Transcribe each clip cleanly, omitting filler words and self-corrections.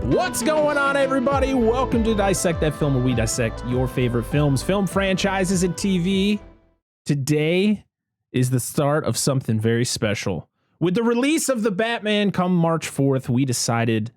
What's going on, everybody? Welcome to Dissect That Film, where we dissect your favorite films, film franchises, and TV. Today is the start of something very special. With the release of The Batman come March 4th, we decided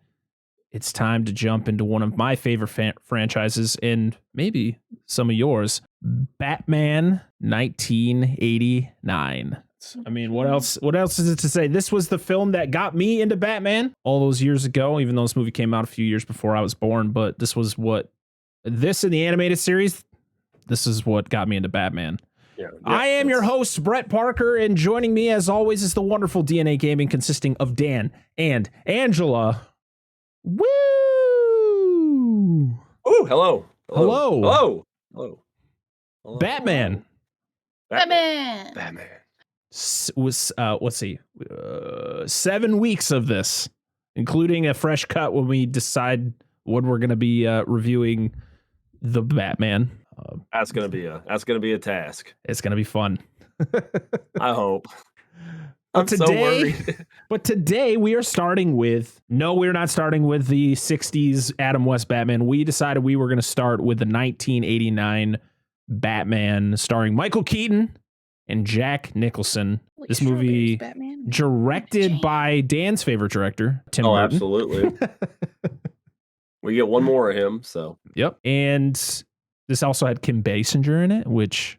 it's time to jump into one of my favorite franchises, and maybe some of yours, Batman 1989. I mean, what else is it to say? This was the film that got me into Batman all those years ago, even though this movie came out a few years before I was born. But this was this in the animated series, this is what got me into Batman. Yeah, I am your host, Brett Parker, and joining me, as always, is the wonderful DNA Gaming, consisting of Dan and Angela. Woo! Oh, hello. Hello. Hello. Batman. Was let's see, 7 weeks of this, including a fresh cut when we decide when we're going to be reviewing the Batman. That's gonna be a task. It's gonna be fun. I hope. But today we are starting with we're not starting with the 60s Adam West Batman. We decided we were going to start with the 1989 Batman starring Michael Keaton and Jack Nicholson. This movie directed by Dan's favorite director, Tim Burton. Absolutely. We get one more of him, so. Yep. And this also had Kim Basinger in it, which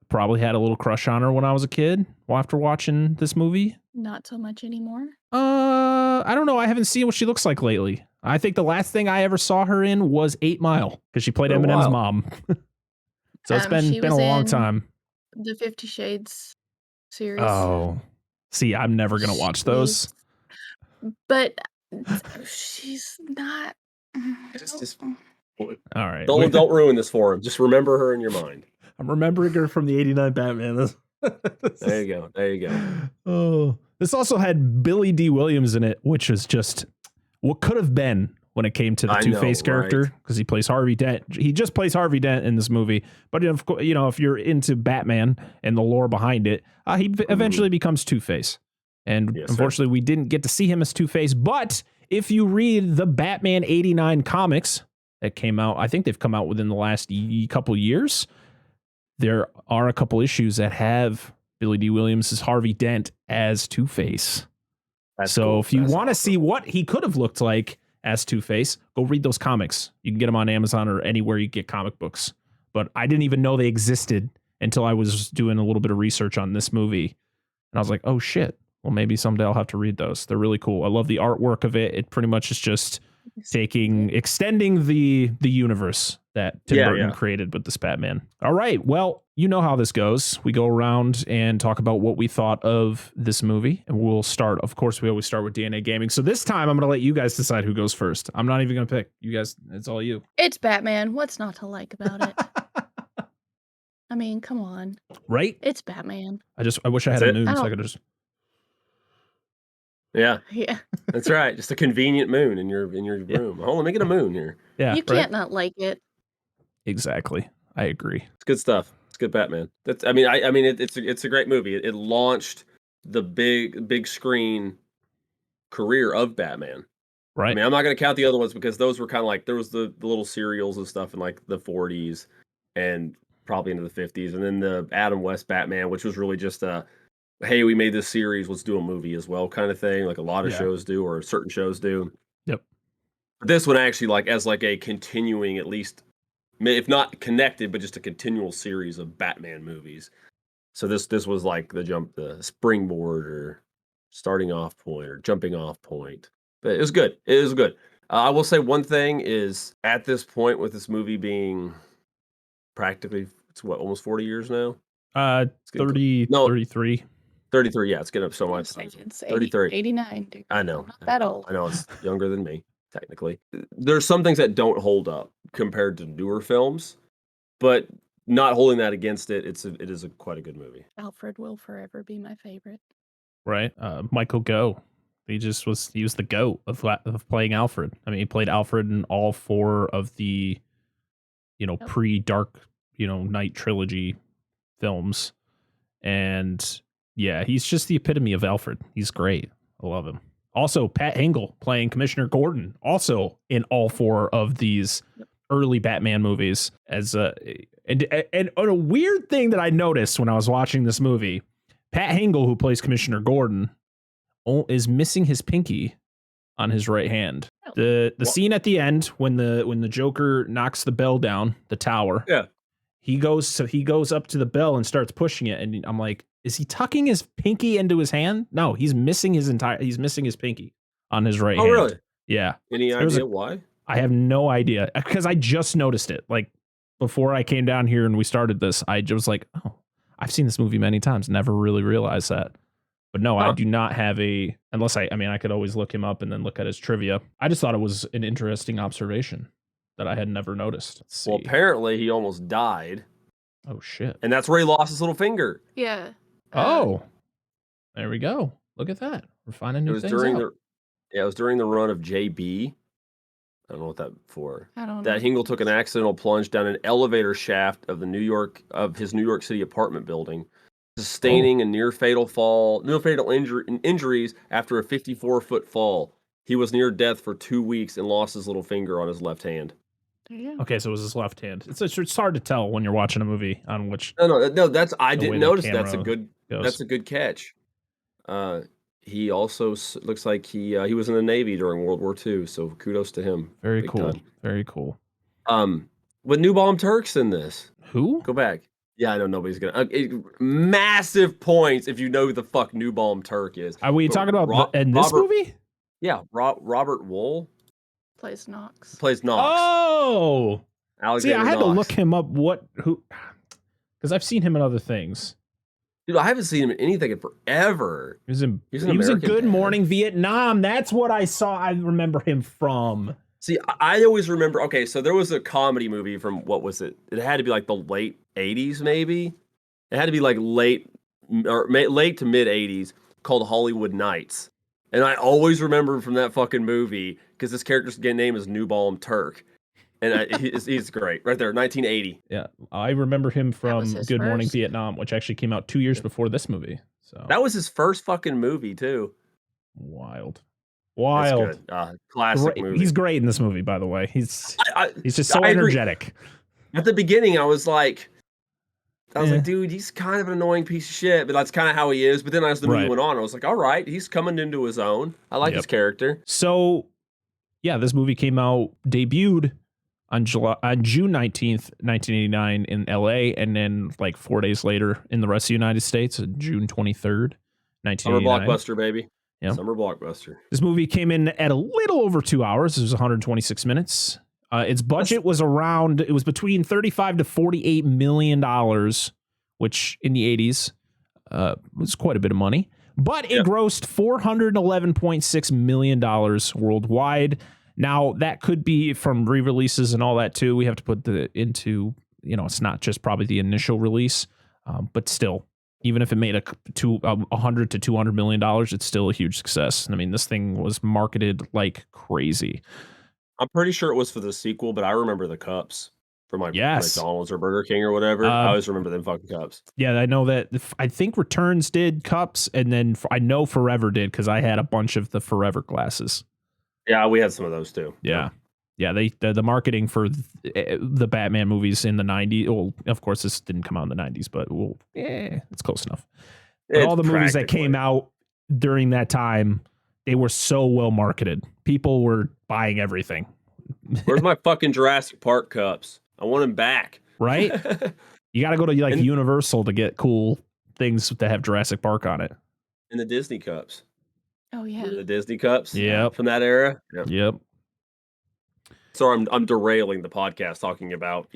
probably had a little crush on her when I was a kid after watching this movie. Not so much anymore. I don't know. I haven't seen what she looks like lately. I think the last thing I ever saw her in was 8 Mile, because she played Eminem's mom. So it's been a long time. The 50 Shades series. Oh, see, I'm never going to watch those. But she's not. Just all right. Don't ruin this for him. Just remember her in your mind. I'm remembering her from the 89 Batman. There you go. Oh, this also had Billy Dee Williams in it, which was just what could have been when it came to the Two-Face character, because he plays Harvey Dent. He just plays Harvey Dent in this movie. But if you're into Batman and the lore behind it, he eventually becomes Two-Face. And unfortunately, we didn't get to see him as Two-Face. But if you read the Batman 89 comics that came out, I think they've come out within the last couple years, there are a couple issues that have Billy Dee Williams as Harvey Dent as Two-Face. So cool. If you want to see what he could have looked like as Two-Face, go read those comics. You can get them on Amazon or anywhere you get comic books. But I didn't even know they existed until I was doing a little bit of research on this movie. And I was like, oh shit. Well, maybe someday I'll have to read those. They're really cool. I love the artwork of it. It pretty much is just extending the universe that Tim Burton created with this Batman. All right. Well, you know how this goes. We go around and talk about what we thought of this movie. And we'll start, of course, we always start with DNA Gaming. So this time I'm going to let you guys decide who goes first. I'm not even going to pick. You guys, it's all you. It's Batman. What's not to like about it? I mean, come on. Right? It's Batman. I wish I had a moon so I could just... Yeah. That's right. Just a convenient moon in your room. Oh, let me get a moon here. Yeah. You can't not like it. Exactly. I agree. It's good stuff. It's good Batman. It's a great movie. It launched the big screen career of Batman. Right. I mean, I'm not going to count the other ones because those were kind of like, there was the little serials and stuff in like the 40s and probably into the 50s, and then the Adam West Batman, which was really just hey, we made this series, let's do a movie as well kind of thing, like a lot of shows do, or certain shows do. Yep. This one actually as a continuing, at least, if not connected, but just a continual series of Batman movies. So this was like the springboard or starting off point or jumping off point. But it was good. I will say one thing is, at this point with this movie being practically, it's almost 40 years now? 33. 33, yeah, it's getting up so much. 33. 89, dude. I know. Not that old. I know, it's younger than me, technically. There's some things that don't hold up compared to newer films, but not holding that against it, it is quite a good movie. Alfred will forever be my favorite. Right. Michael Gough. He was the GOAT of playing Alfred. I mean, he played Alfred in all 4 of the, pre-Dark, Knight trilogy films. And yeah, he's just the epitome of Alfred. He's great. I love him. Also, Pat Hingle playing Commissioner Gordon, also in all 4 of these early Batman movies. As and a weird thing that I noticed when I was watching this movie, Pat Hingle, who plays Commissioner Gordon, is missing his pinky on his right hand. The scene at the end when the Joker knocks the bell down the tower. Yeah. He goes up to the bell and starts pushing it, and I'm like, is he tucking his pinky into his hand? No, he's missing his pinky on his right hand. Oh, really? Yeah. Any idea why? I have no idea, because I just noticed it. Like, before I came down here and we started this, I was like, oh, I've seen this movie many times, never really realized that. But no, I do not have unless I could always look him up and then look at his trivia. I just thought it was an interesting observation that I had never noticed. Well, apparently he almost died. Oh, shit. And that's where he lost his little finger. Yeah. There we go. Look at that. We're finding new things out. It was during the run of JB. I don't know what that for. I don't know. That Hingle took an accidental plunge down an elevator shaft of his New York City apartment building, sustaining a near fatal injuries after a 54-foot fall. He was near death for 2 weeks and lost his little finger on his left hand. Yeah. Okay, so it was his left hand. It's hard to tell when you're watching a movie on which. No. I didn't notice. That's a good catch. He also looks like he was in the Navy during World War II. So kudos to him. Very cool. Very cool. With New Bomb Turks in this. Who? Go back. Yeah, I know nobody's gonna. Massive points if you know who the fuck New Bomb Turk is. Are we talking about in this movie? Yeah, Robert Wool plays Knox. Oh, Alexander I had Knox. to look him up. Because I've seen him in other things. Dude, I haven't seen him in anything in forever. He was in Good Morning Vietnam. That's what I saw. I remember him from. See, I always remember. Okay, so there was a comedy movie from what was it? It had to be like the late '80s, maybe. It had to be like late to mid '80s, called Hollywood Nights. And I always remember from that fucking movie because this character's name is New Bomb Turk. And he's great. Right there, 1980. Yeah, I remember him from Good Morning Vietnam, which actually came out 2 years before this movie. So that was his first fucking movie, too. Wild. That's good. Classic movie. He's great in this movie, by the way. He's just so energetic. At the beginning, I was like, dude, he's kind of an annoying piece of shit, but that's kind of how he is. But then as the movie went on, I was like, all right, he's coming into his own. I like his character. So, yeah, this movie debuted on June 19th, 1989 in LA, and then like 4 days later in the rest of the United States, June 23rd, 1989. Summer blockbuster, baby. Yeah. Summer blockbuster. This movie came in at a little over 2 hours. It was 126 minutes. Its budget was between $35 to $48 million, which in the 80s was quite a bit of money. But it grossed $411.6 million worldwide. Now, that could be from re-releases and all that, too. We have to put it's not just probably the initial release, but still, even if it made $100 to $200 million, it's still a huge success. I mean, this thing was marketed like crazy. I'm pretty sure it was for the sequel, but I remember the cups from McDonald's or Burger King or whatever. I always remember them fucking cups. Yeah, I know that. I think Returns did cups, and then I know Forever did because I had a bunch of the Forever glasses. Yeah, we had some of those too. Yeah. The marketing for the Batman movies in the 90s. Well, of course, this didn't come out in the 90s, but it's close enough. But all the movies that came out during that time, they were so well marketed. People were buying everything. Where's my fucking Jurassic Park cups? I want them back. Right? You got to go to Universal to get cool things that have Jurassic Park on it. And the Disney cups. Oh yeah, the Disney cups. Yeah, from that era. Yep. So I'm derailing the podcast talking about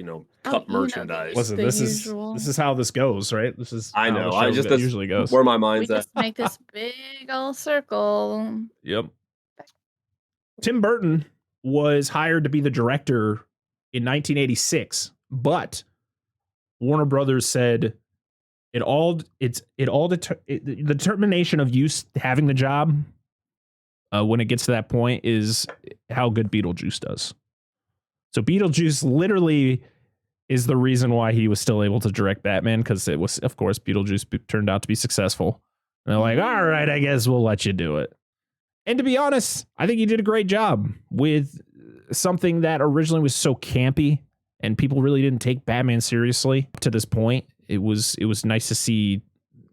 cup merchandise. Listen, this is how this goes, right? This is I know. That usually goes. Where my mind's at. We just make this big old circle. Yep. Tim Burton was hired to be the director in 1986, but Warner Brothers said the determination of you having the job when it gets to that point is how good Beetlejuice does. So Beetlejuice literally is the reason why he was still able to direct Batman, because it was, of course, Beetlejuice turned out to be successful. And they're like, all right, I guess we'll let you do it. And to be honest, I think he did a great job with something that originally was so campy and people really didn't take Batman seriously to this point. It was nice to see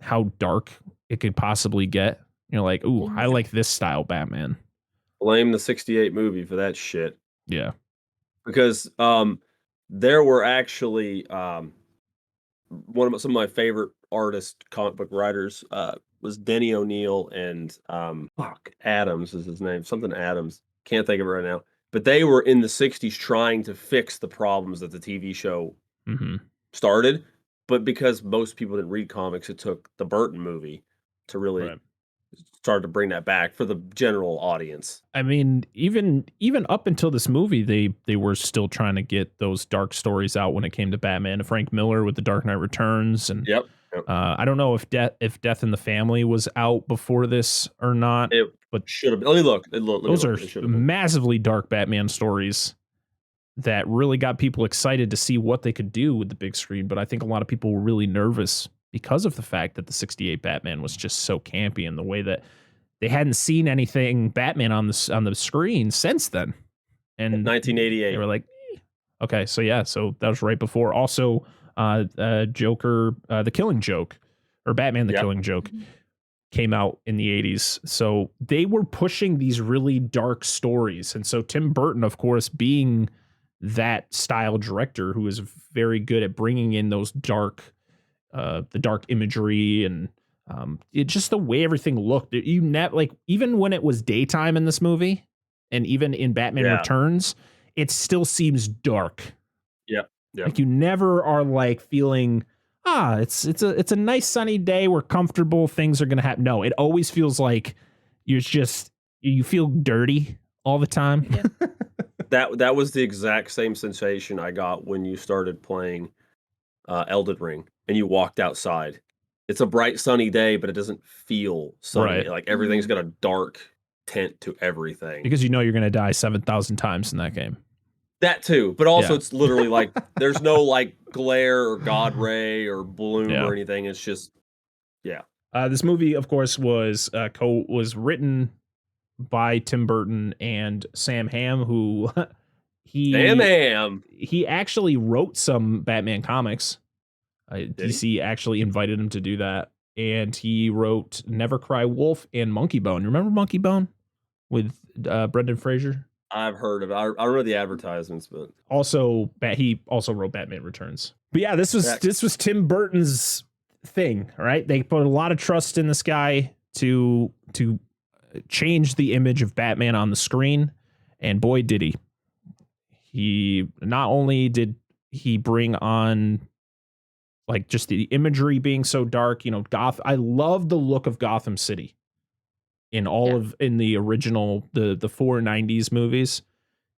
how dark it could possibly get. You know, like, ooh, I like this style Batman. Blame the 68 movie for that shit. Yeah. Because there were actually some of my favorite artist comic book writers was Denny O'Neil and Adams is his name. Something Adams. Can't think of it right now. But they were in the 60s trying to fix the problems that the TV show started. But because most people didn't read comics, it took the Burton movie to really start to bring that back for the general audience. I mean, even up until this movie, they were still trying to get those dark stories out when it came to Batman. Frank Miller with The Dark Knight Returns, and I don't know if Death in the Family was out before this or not. But should have been. Let me look. Those are massively dark Batman stories that really got people excited to see what they could do with the big screen. But I think a lot of people were really nervous because of the fact that the 68 Batman was just so campy in the way that they hadn't seen anything Batman on the screen since then. And 1988. They were like, okay, so that was right before. Also, Joker, The Killing Joke, or Batman, The Killing Joke, came out in the 80s. So they were pushing these really dark stories. And so Tim Burton, of course, being that style director who is very good at bringing in those the dark imagery and just the way everything looked. Even when it was daytime in this movie, and even in Batman Returns, it still seems dark. Yep. Like you never are like feeling, it's a nice sunny day. We're comfortable. Things are gonna happen. No, it always feels like you feel dirty all the time. Yeah. That was the exact same sensation I got when you started playing Elden Ring and you walked outside. It's a bright sunny day, but it doesn't feel sunny. Right. Like everything's got a dark tint to everything. Because you know you're going to die 7,000 times in that game. That too, but also it's literally like there's no like glare or God ray or bloom or anything. It's just this movie, of course, was written by Tim Burton and Sam Hamm, who he actually wrote some Batman comics. DC actually invited him to do that, and he wrote Never Cry Wolf and Monkey Bone. You remember Monkey Bone with Brendan Fraser? I've heard of it. I remember the advertisements, but he also wrote Batman Returns. But yeah, this was Tim Burton's thing, right? They put a lot of trust in this guy to change the image of Batman on the screen, and boy did he. He not only did he bring on like just the imagery being so dark, I love the look of Gotham City in in the original, the 4 90s movies.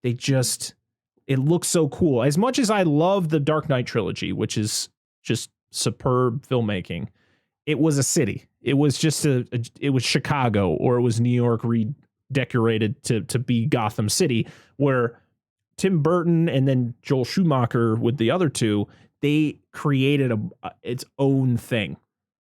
It looks so cool. As much as I love the Dark Knight trilogy, which is just superb filmmaking, it was a city. It was just it was Chicago, or it was New York redecorated to be Gotham City, where Tim Burton and then Joel Schumacher with the other two, they created its own thing.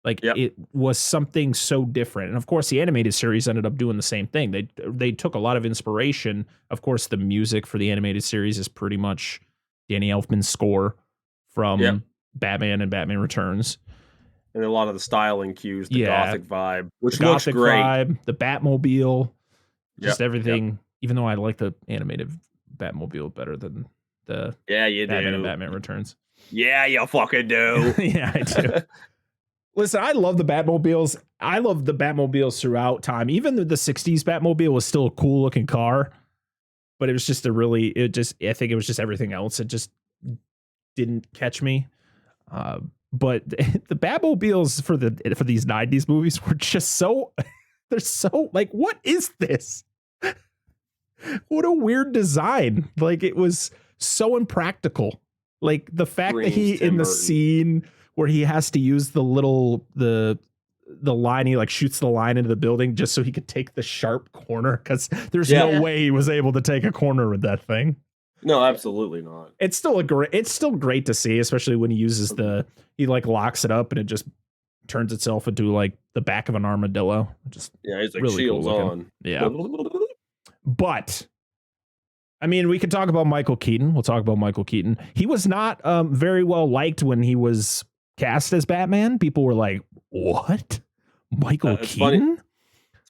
It was something so different. And of course, the animated series ended up doing the same thing. They took a lot of inspiration. Of course, the music for the animated series is pretty much Danny Elfman's score from Batman and Batman Returns. And a lot of the styling cues, the Gothic vibe, which looks Gothic great. Vibe, the Batmobile, just everything. Even though I like the animated Batmobile better than the Batman and Batman Returns. Yeah, you fucking do. Yeah, I do. Listen, I love the Batmobiles. I love the Batmobiles throughout time. Even the 60s Batmobile was still a cool looking car, but it was just I think it was just everything else. It just didn't catch me. But the Batmobiles for these 90s movies were just they're so like, what is this? What a weird design. Like, it was so impractical. Like the fact that he in the scene where he has to use the line, he like shoots the line into the building just so he could take the sharp corner, because there's no way he was able to take a corner with that thing. No, absolutely not. It's still great to see, especially when he uses he like locks it up and it just turns itself into like the back of an armadillo. Just he's like really shields cool on. Yeah. But I mean, we could talk about Michael Keaton. We'll talk about Michael Keaton. He was not very well liked when he was cast as Batman. People were like, "What? Michael Keaton?"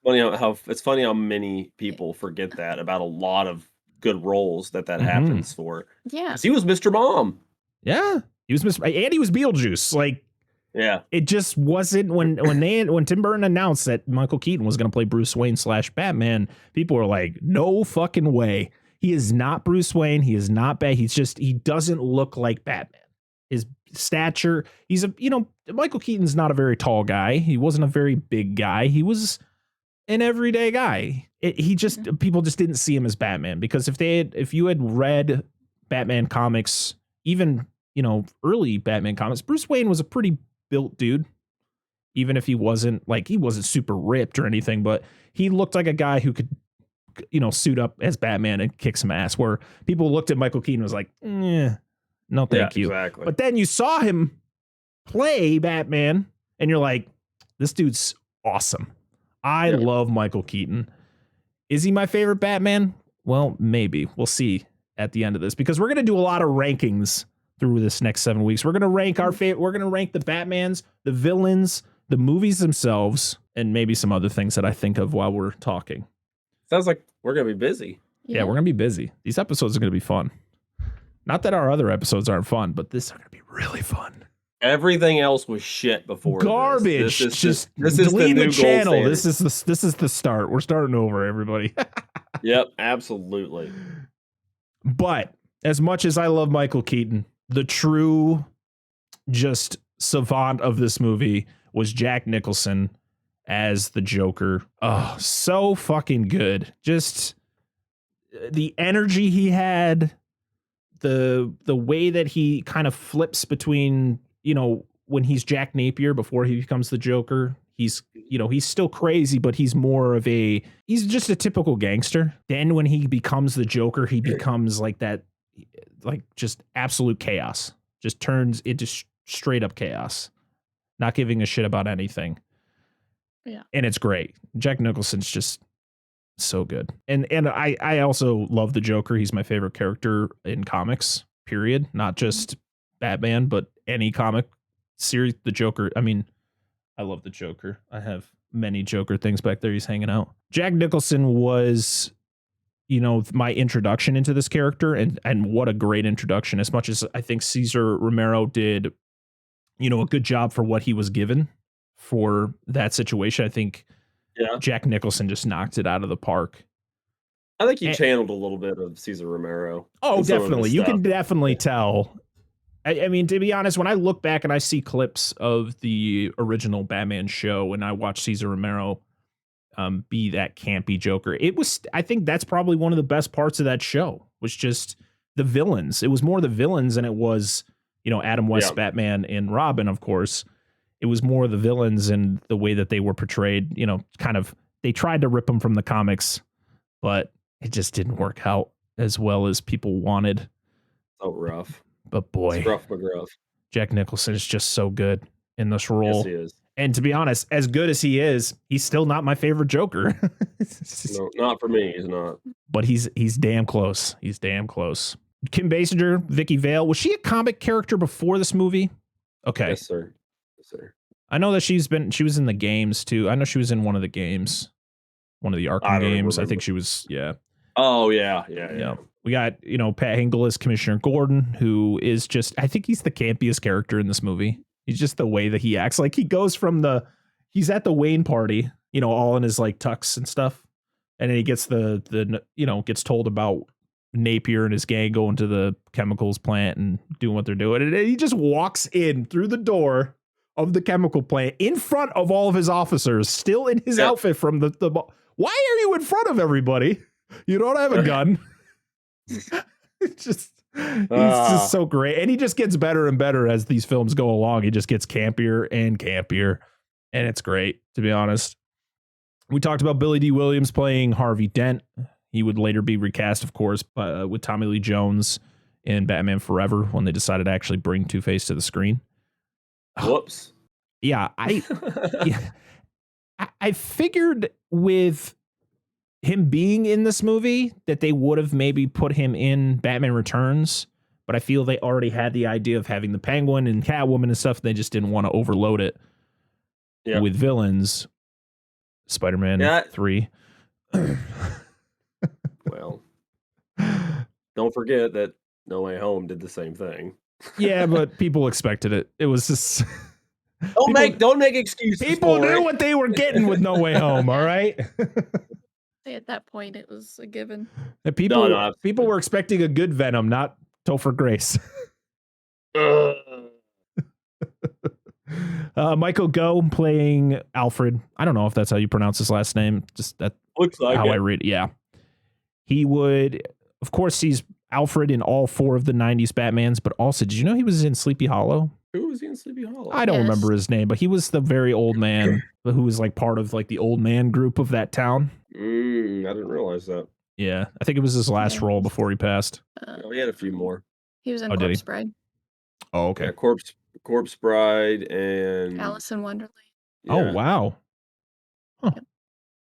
It's funny how many people forget that about a lot of good roles that happens for. Yeah, because he was Mr. Mom. Yeah, he was Mr. and he was Beetlejuice. Like, yeah, it just wasn't when Tim Burton announced that Michael Keaton was going to play Bruce Wayne / Batman. People were like, "No fucking way." He is not Bruce Wayne. He is not bad. He doesn't look like Batman. His stature, Michael Keaton's not a very tall guy. He wasn't a very big guy. He was an everyday guy. People just didn't see him as Batman, because if you had read Batman comics, even, early Batman comics, Bruce Wayne was a pretty built dude. Even if he wasn't super ripped or anything, but he looked like a guy who could, suit up as Batman and kick some ass, where people looked at Michael Keaton and was like, no, thank you. Exactly. But then you saw him play Batman and you're like, this dude's awesome. I love Michael Keaton. Is he my favorite Batman? Well, maybe. We'll see at the end of this, because we're going to do a lot of rankings through this next 7 weeks. We're going to rank we're going to rank the Batmans, the villains, the movies themselves, and maybe some other things that I think of while we're talking. Sounds like we're going to be busy. Yeah, we're going to be busy. These episodes are going to be fun. Not that our other episodes aren't fun, but this is going to be really fun. Everything else was shit before. Garbage. This is delete the channel. This is the start. We're starting over, everybody. Yep, absolutely. But as much as I love Michael Keaton, the true just savant of this movie was Jack Nicholson as the Joker. Oh, so fucking good. Just the energy he had, the way that he kind of flips between, when he's Jack Napier before he becomes the Joker. He's still crazy, but he's just a typical gangster. Then when he becomes the Joker, he becomes like that, like just absolute chaos. Just turns into straight up chaos, not giving a shit about anything. Yeah. And it's great. Jack Nicholson's just so good. And I also love the Joker. He's my favorite character in comics, period. Not just Batman, but any comic series. The Joker. I mean, I love the Joker. I have many Joker things back there. He's hanging out. Jack Nicholson was, my introduction into this character, and what a great introduction. As much as I think Cesar Romero did, a good job for what he was given for that situation, I think Jack Nicholson just knocked it out of the park. I think he channeled a little bit of Cesar Romero. Oh, definitely. You can definitely tell. I mean, to be honest, when I look back and I see clips of the original Batman show and I watch Cesar Romero be that campy Joker, I think that's probably one of the best parts of that show, was just the villains. It was more the villains than it was, Adam West, Batman, and Robin, of course. It was more the villains and the way that they were portrayed, they tried to rip them from the comics, but it just didn't work out as well as people wanted. So rough. But boy, it's rough McGruff. Jack Nicholson is just so good in this role. Yes, he is. And to be honest, as good as he is, he's still not my favorite Joker. No, not for me. He's not. But he's damn close. He's damn close. Kim Basinger, Vicki Vale. Was she a comic character before this movie? Okay. Yes, sir. Yes, sir. I know that she was in the games too. I know she was in one of the games, one of the Arkham games. I think she was, yeah. Oh, yeah. We got, Pat Hingle as Commissioner Gordon, who is just, I think he's the campiest character in this movie. He's just the way that he acts. Like, he goes from he's at the Wayne party, all in his like tux and stuff. And then he gets gets told about Napier and his gang going to the chemicals plant and doing what they're doing. And he just walks in through the door of the chemical plant in front of all of his officers, still in his outfit from the why are you in front of everybody? You don't have a gun. It's just, he's just so great. And he just gets better and better as these films go along. He just gets campier and campier. And it's great, to be honest. We talked about Billy Dee Williams playing Harvey Dent. He would later be recast, of course, with Tommy Lee Jones in Batman Forever when they decided to actually bring Two-Face to the screen. Whoops. Yeah, I figured with him being in this movie that they would have maybe put him in Batman Returns, but I feel they already had the idea of having the Penguin and Catwoman and stuff. They just didn't want to overload it with villains. Spider-Man 3. Well, don't forget that No Way Home did the same thing. Yeah, but people expected it. It was just don't make excuses. People knew what they were getting with No Way Home. All right. At that point, it was a given. And people were expecting a good Venom, not Topher Grace. Michael Gough playing Alfred. I don't know if that's how you pronounce his last name. Just that looks like how I read it. Yeah. He would, of course, he's Alfred in all 4 of the 90s Batmans, but also, did you know he was in Sleepy Hollow? Who was he in Sleepy Hollow? I don't remember his name, but he was the very old man who was like part of like the old man group of that town. I didn't realize that. Yeah, I think it was his last role before he passed. He had a few more. He was in Corpse Bride. Oh, okay. Yeah, Corpse Bride and Alice in Wonderland. Yeah. Oh, wow. Huh. Yep.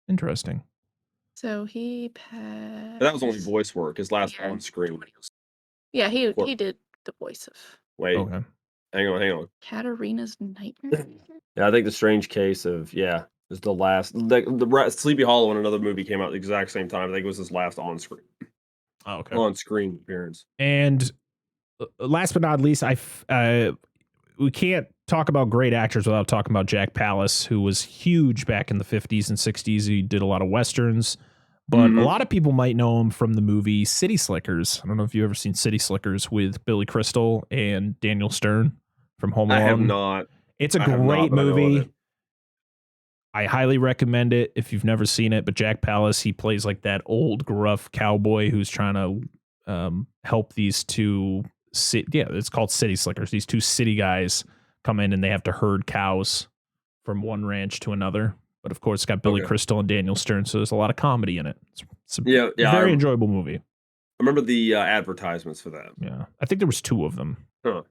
Interesting. So he passed. That was only voice work. His last on screen. Yeah, he did the voice of. Wait. Okay. Hang on. Katarina's Nightmare. Yeah, I think The Strange Case of is the last. The Sleepy Hollow and another movie came out at the exact same time. I think it was his last on screen. Oh, okay. On screen appearance. And last but not least, we can't talk about great actors without talking about Jack Palance, who was huge back in the 50s and 60s. He did a lot of Westerns, but a lot of people might know him from the movie City Slickers. I don't know if you've ever seen City Slickers with Billy Crystal and Daniel Stern from Home Alone. I have not. It's a great movie. I highly recommend it if you've never seen it. But Jack Palance, he plays like that old gruff cowboy who's trying to help these two. It's called City Slickers. These 2 city guys come in and they have to herd cows from one ranch to another. But of course, it's got Billy Crystal and Daniel Stern, so there's a lot of comedy in it. It's a very enjoyable movie. I remember the advertisements for that. Yeah, I think there was 2 of them. Huh.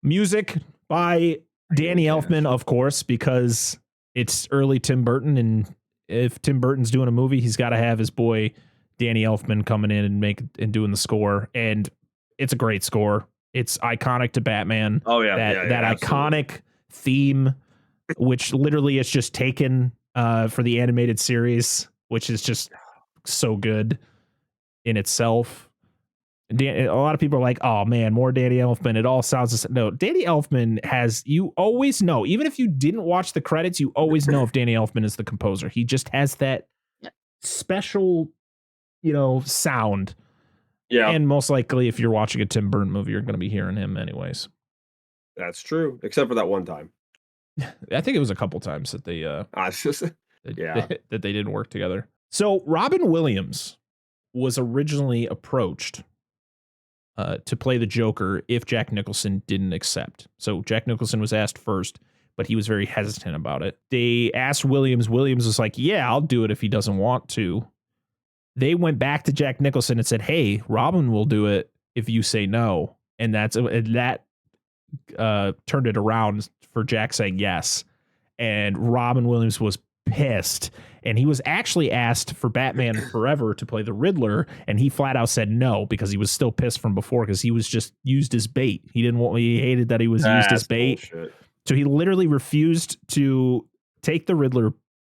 Music by Danny Elfman, of course, because it's early Tim Burton, and if Tim Burton's doing a movie, he's got to have his boy Danny Elfman coming in and doing the score. And it's a great score. It's iconic to Batman. Oh yeah, that iconic theme, which literally is just taken for the animated series, which is just so good in itself. A lot of people are like, "Oh man, more Danny Elfman." It all sounds no. Danny Elfman you always know, even if you didn't watch the credits, you always know if Danny Elfman is the composer. He just has that special, sound. Yeah. And most likely, if you're watching a Tim Burton movie, you're going to be hearing him anyways. That's true, except for that one time. I think it was a couple times that they that they didn't work together. So Robin Williams was originally approached to play the Joker if Jack Nicholson didn't accept. So Jack Nicholson was asked first, but he was very hesitant about it. They asked Williams. Williams was like, "Yeah, I'll do it if he doesn't want to." They went back to Jack Nicholson and said, "Hey, Robin will do it if you say no." And that turned it around for Jack saying yes. And Robin Williams was pissed. And he was actually asked for Batman Forever to play the Riddler. And he flat out said no, because he was still pissed from before, because he was just used as bait. He hated that he was used as bait. Bullshit. So he literally refused to take the Riddler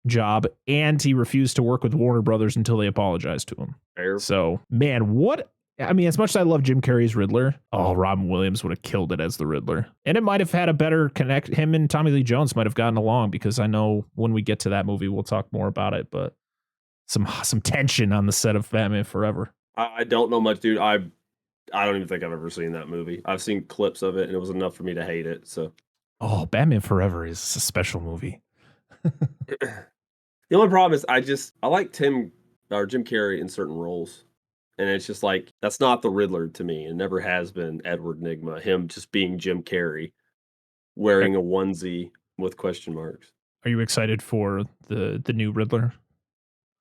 job, and he refused to work with Warner Brothers until they apologized to him. Fair. So, man, as much as I love Jim Carrey's Riddler, Robin Williams would have killed it as the Riddler. And it might have had a better connect. Him and Tommy Lee Jones might have gotten along, because I know when we get to that movie, we'll talk more about it, but some tension on the set of Batman Forever. I don't know much, dude. I don't even think I've ever seen that movie. I've seen clips of it, and it was enough for me to hate it. So, Batman Forever is a special movie. The only problem is I like Jim Carrey in certain roles. And it's just like, that's not the Riddler to me. It never has been Edward Nygma. Him just being Jim Carrey, wearing a onesie with question marks. Are you excited for the new Riddler?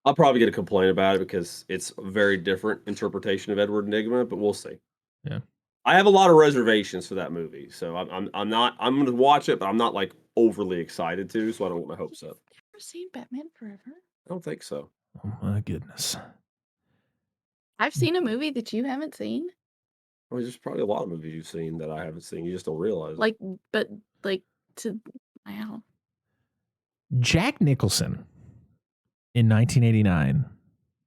I'll probably get a complaint about it because it's a very different interpretation of Edward Nygma, but we'll see. Yeah. I have a lot of reservations for that movie, so I'm going to watch it, but I'm not like overly excited to, so I don't get my hopes up. Ever seen Batman Forever? I don't think so. Oh my goodness. I've seen a movie that you haven't seen. Well, there's probably a lot of movies you've seen that I haven't seen. You just don't realize. Wow. Jack Nicholson in 1989,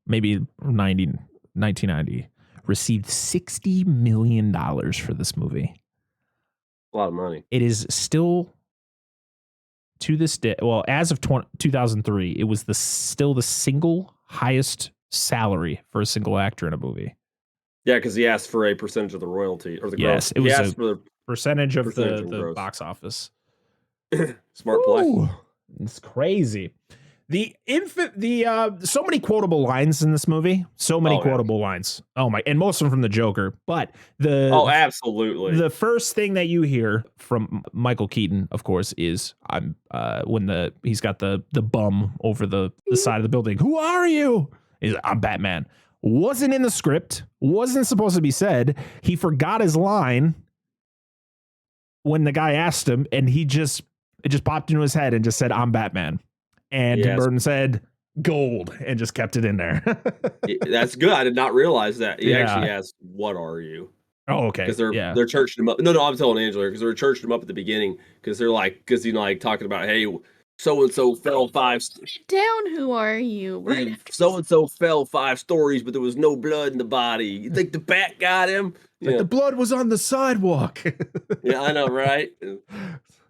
maybe 1990, received $60 million for this movie. A lot of money. It is still, to this day, well, as of 2003, it was still the single highest salary for a single actor in a movie. Yeah, because he asked for a percentage of the royalty or the yes, gross. It was a percentage of the box office. Smart play. It's crazy. So many quotable lines in this movie. So many quotable lines. Oh my, and most of them from the Joker. But absolutely. The first thing that you hear from Michael Keaton, of course, is when he's got the bum over the side of the building. Who are you? He's like, I'm Batman. Wasn't in the script. Wasn't supposed to be said. He forgot his line when the guy asked him, and it just popped into his head and just said, I'm Batman. And Tim Burton said gold and just kept it in there. That's good. I did not realize that. He actually asked, what are you? Oh, okay. Because they're churching him up. No, I'm telling Angela, because they're churching him up at the beginning, because they're like, talking about, hey, so-and-so fell 5 down, who are you? So-and-so fell 5 stories, but there was no blood in the body. You think the bat got him? Like the blood was on the sidewalk. Yeah, I know, right?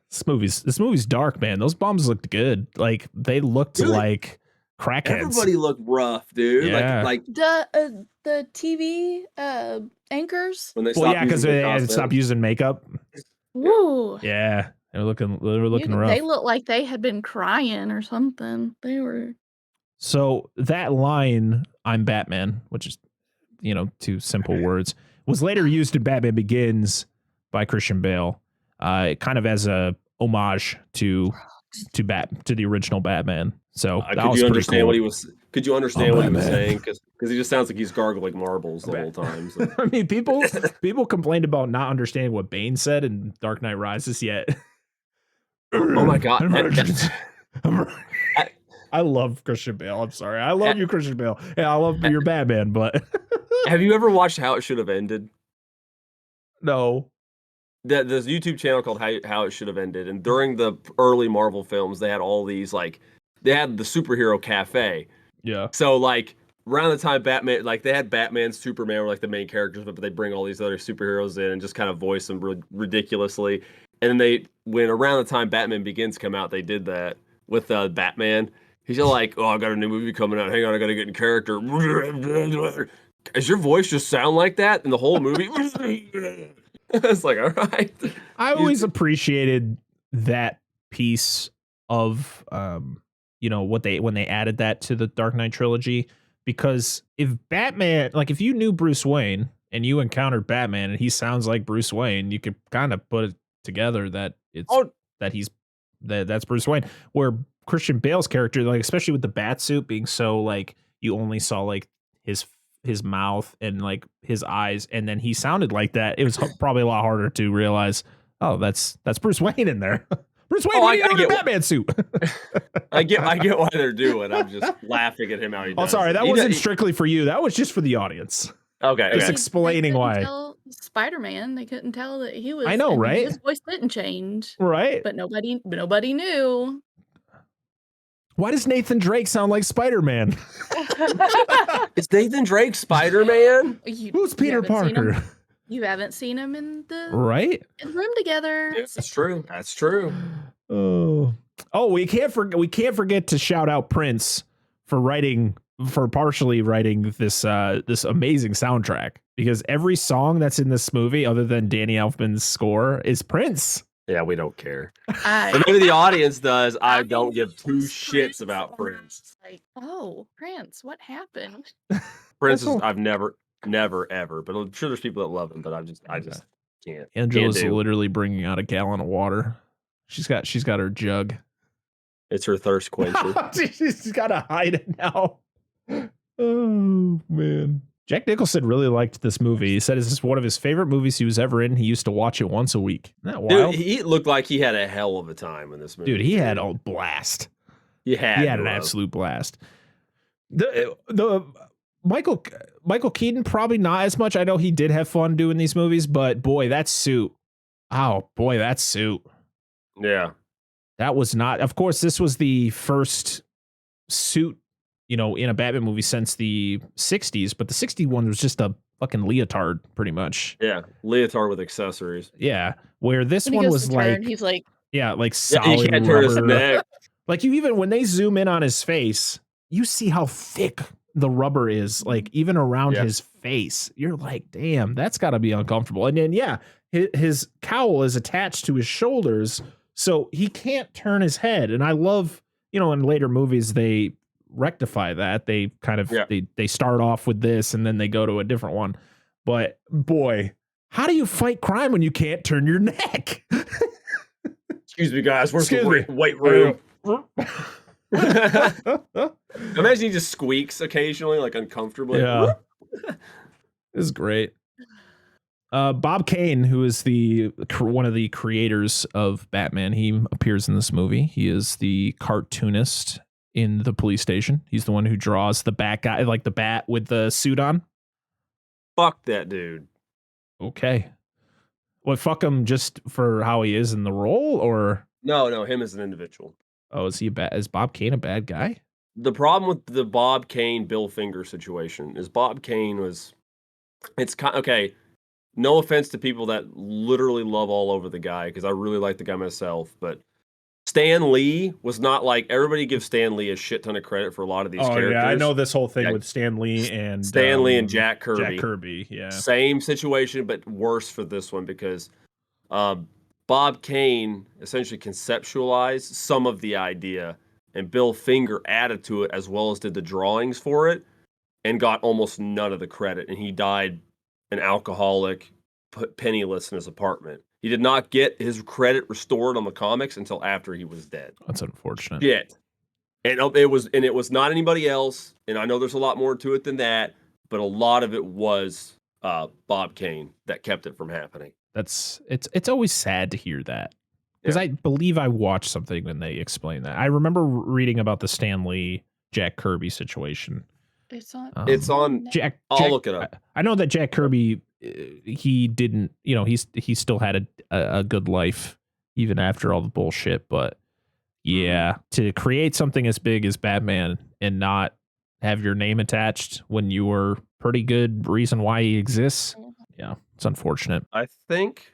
This movie's dark, man. Those bombs looked good. Like they looked like crackheads. Everybody looked rough, dude. Yeah. Like the TV anchors. When they because they had stopped using makeup. Woo. Yeah. They were looking rough. They looked like they had been crying or something. They were. So that line, I'm Batman, which is, 2 simple words, was later used in Batman Begins by Christian Bale, kind of as a homage to the original Batman. So could you understand what he was? Could you understand what he was saying? Because he just sounds like he's gargling marbles the whole time. So. I mean, people complained about not understanding what Bane said in Dark Knight Rises yet. Oh my God. I love Christian Bale. I'm sorry. I love you, Christian Bale. Yeah, I love your Batman, but have you ever watched How It Should Have Ended? No. There's a YouTube channel called How It Should Have Ended, and during the early Marvel films, they had all these they had the superhero cafe. Yeah. So around the time Batman, they had Batman, Superman were the main characters, but they bring all these other superheroes in and just kind of voice them ridiculously. And then when around the time Batman Begins come out, they did that with Batman. He's just like, oh, I got a new movie coming out. Hang on, I got to get in character. Does your voice just sound like that in the whole movie? It's like, all right. I always appreciated that piece of, when they added that to the Dark Knight trilogy, because if Batman, if you knew Bruce Wayne and you encountered Batman and he sounds like Bruce Wayne, you could kind of put it together that that's Bruce Wayne. Where Christian Bale's character, especially with the bat suit being so you only saw his mouth and his eyes, and then he sounded like that. It was probably a lot harder to realize, oh, that's Bruce Wayne in there. Bruce Wayne, I get a Batman suit. I get why they're doing. I'm just laughing at him how he does. Oh, sorry, that wasn't strictly for you. That was just for the audience. Okay, just explaining why. Spider-Man, they couldn't tell that he was. I know, right? His voice didn't change, right? But nobody knew. Why does Nathan Drake sound like Spider-Man? Is Nathan Drake Spider-Man? Who's Peter Parker? You haven't seen him in the room together. Yes, that's true. That's true. Oh, we can't forget to shout out Prince for partially writing this amazing soundtrack, because every song that's in this movie, other than Danny Elfman's score, is Prince. Yeah, we don't care. But maybe the audience does. I don't give 2 shits about Prince. Prince, what happened? Prince is, I've never, ever. But I'm sure there's people that love him, but I just can't. Angela's literally bringing out a gallon of water. She's got her jug. It's her thirst quencher. She's got to hide it now. Oh man. Jack Nicholson really liked this movie. He said this is one of his favorite movies he was ever in. He used to watch it once a week. Isn't that wild? Dude, he looked like he had a hell of a time in this movie. Dude, he had a blast. He had an absolute blast. The Michael Keaton, probably not as much. I know he did have fun doing these movies, but boy, that suit. Oh, boy, that suit. Yeah. That was not, of course, this was the first suit, in a Batman movie since the 60s, but the 61 was just a fucking leotard, pretty much. Yeah, leotard with accessories. Yeah, where this one was like, he's like, yeah, like solid he can't turn his rubber. neck. Like when they zoom in on his face, you see how thick the rubber is, like even around his face. You're like, damn, that's got to be uncomfortable. And then, his cowl is attached to his shoulders, so he can't turn his head. And I love, in later movies, they rectify that. They kind of, they start off with this and then they go to a different one. But boy, how do you fight crime when you can't turn your neck? Excuse me, guys. Where's the weight room? Imagine he just squeaks occasionally, like uncomfortably. Yeah. This is great. Bob Kane, who is one of the creators of Batman, he appears in this movie. He is the cartoonist in the police station. He's the one who draws the bat guy, like the bat with the suit on. Fuck that dude. Okay. What, fuck him just for how he is in the role, or? No, him as an individual. Oh, is Bob Kane a bad guy? The problem with the Bob Kane, Bill Finger situation is Bob Kane okay. No offense to people that literally love all over the guy, because I really like the guy myself, but Stan Lee was not like, everybody gives Stan Lee a shit ton of credit for a lot of these characters. Yeah, I know this whole thing with Stan Lee and Jack Kirby. Jack Kirby, yeah. Same situation, but worse for this one, because Bob Kane essentially conceptualized some of the idea, and Bill Finger added to it as well as did the drawings for it, and got almost none of the credit. And he died an alcoholic, penniless in his apartment. He did not get his credit restored on the comics until after he was dead. That's unfortunate. Shit. And it was not anybody else. And I know there's a lot more to it than that, but a lot of it was Bob Kane that kept it from happening. It's always sad to hear that, because I believe I watched something when they explained that. I remember reading about the Stan Lee Jack Kirby situation. It's on Jack. I'll look it up. I know that Jack Kirby, he didn't, he still had a good life even after all the bullshit. But to create something as big as Batman and not have your name attached when you were pretty good reason why he exists. Yeah, it's unfortunate. I think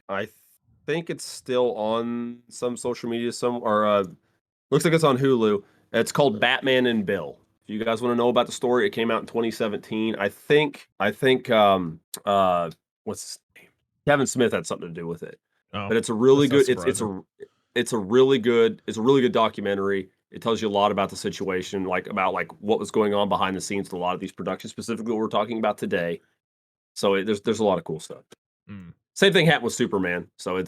it's still on some social media, looks like it's on Hulu. It's called Batman and Bill. If you guys want to know about the story, it came out in 2017. I think what's his name? Kevin Smith had something to do with it. Oh, but it's a really good it's a really good documentary. It tells you a lot about the situation, about what was going on behind the scenes with a lot of these productions, specifically what we're talking about today. So there's a lot of cool stuff. Same thing happened with Superman. So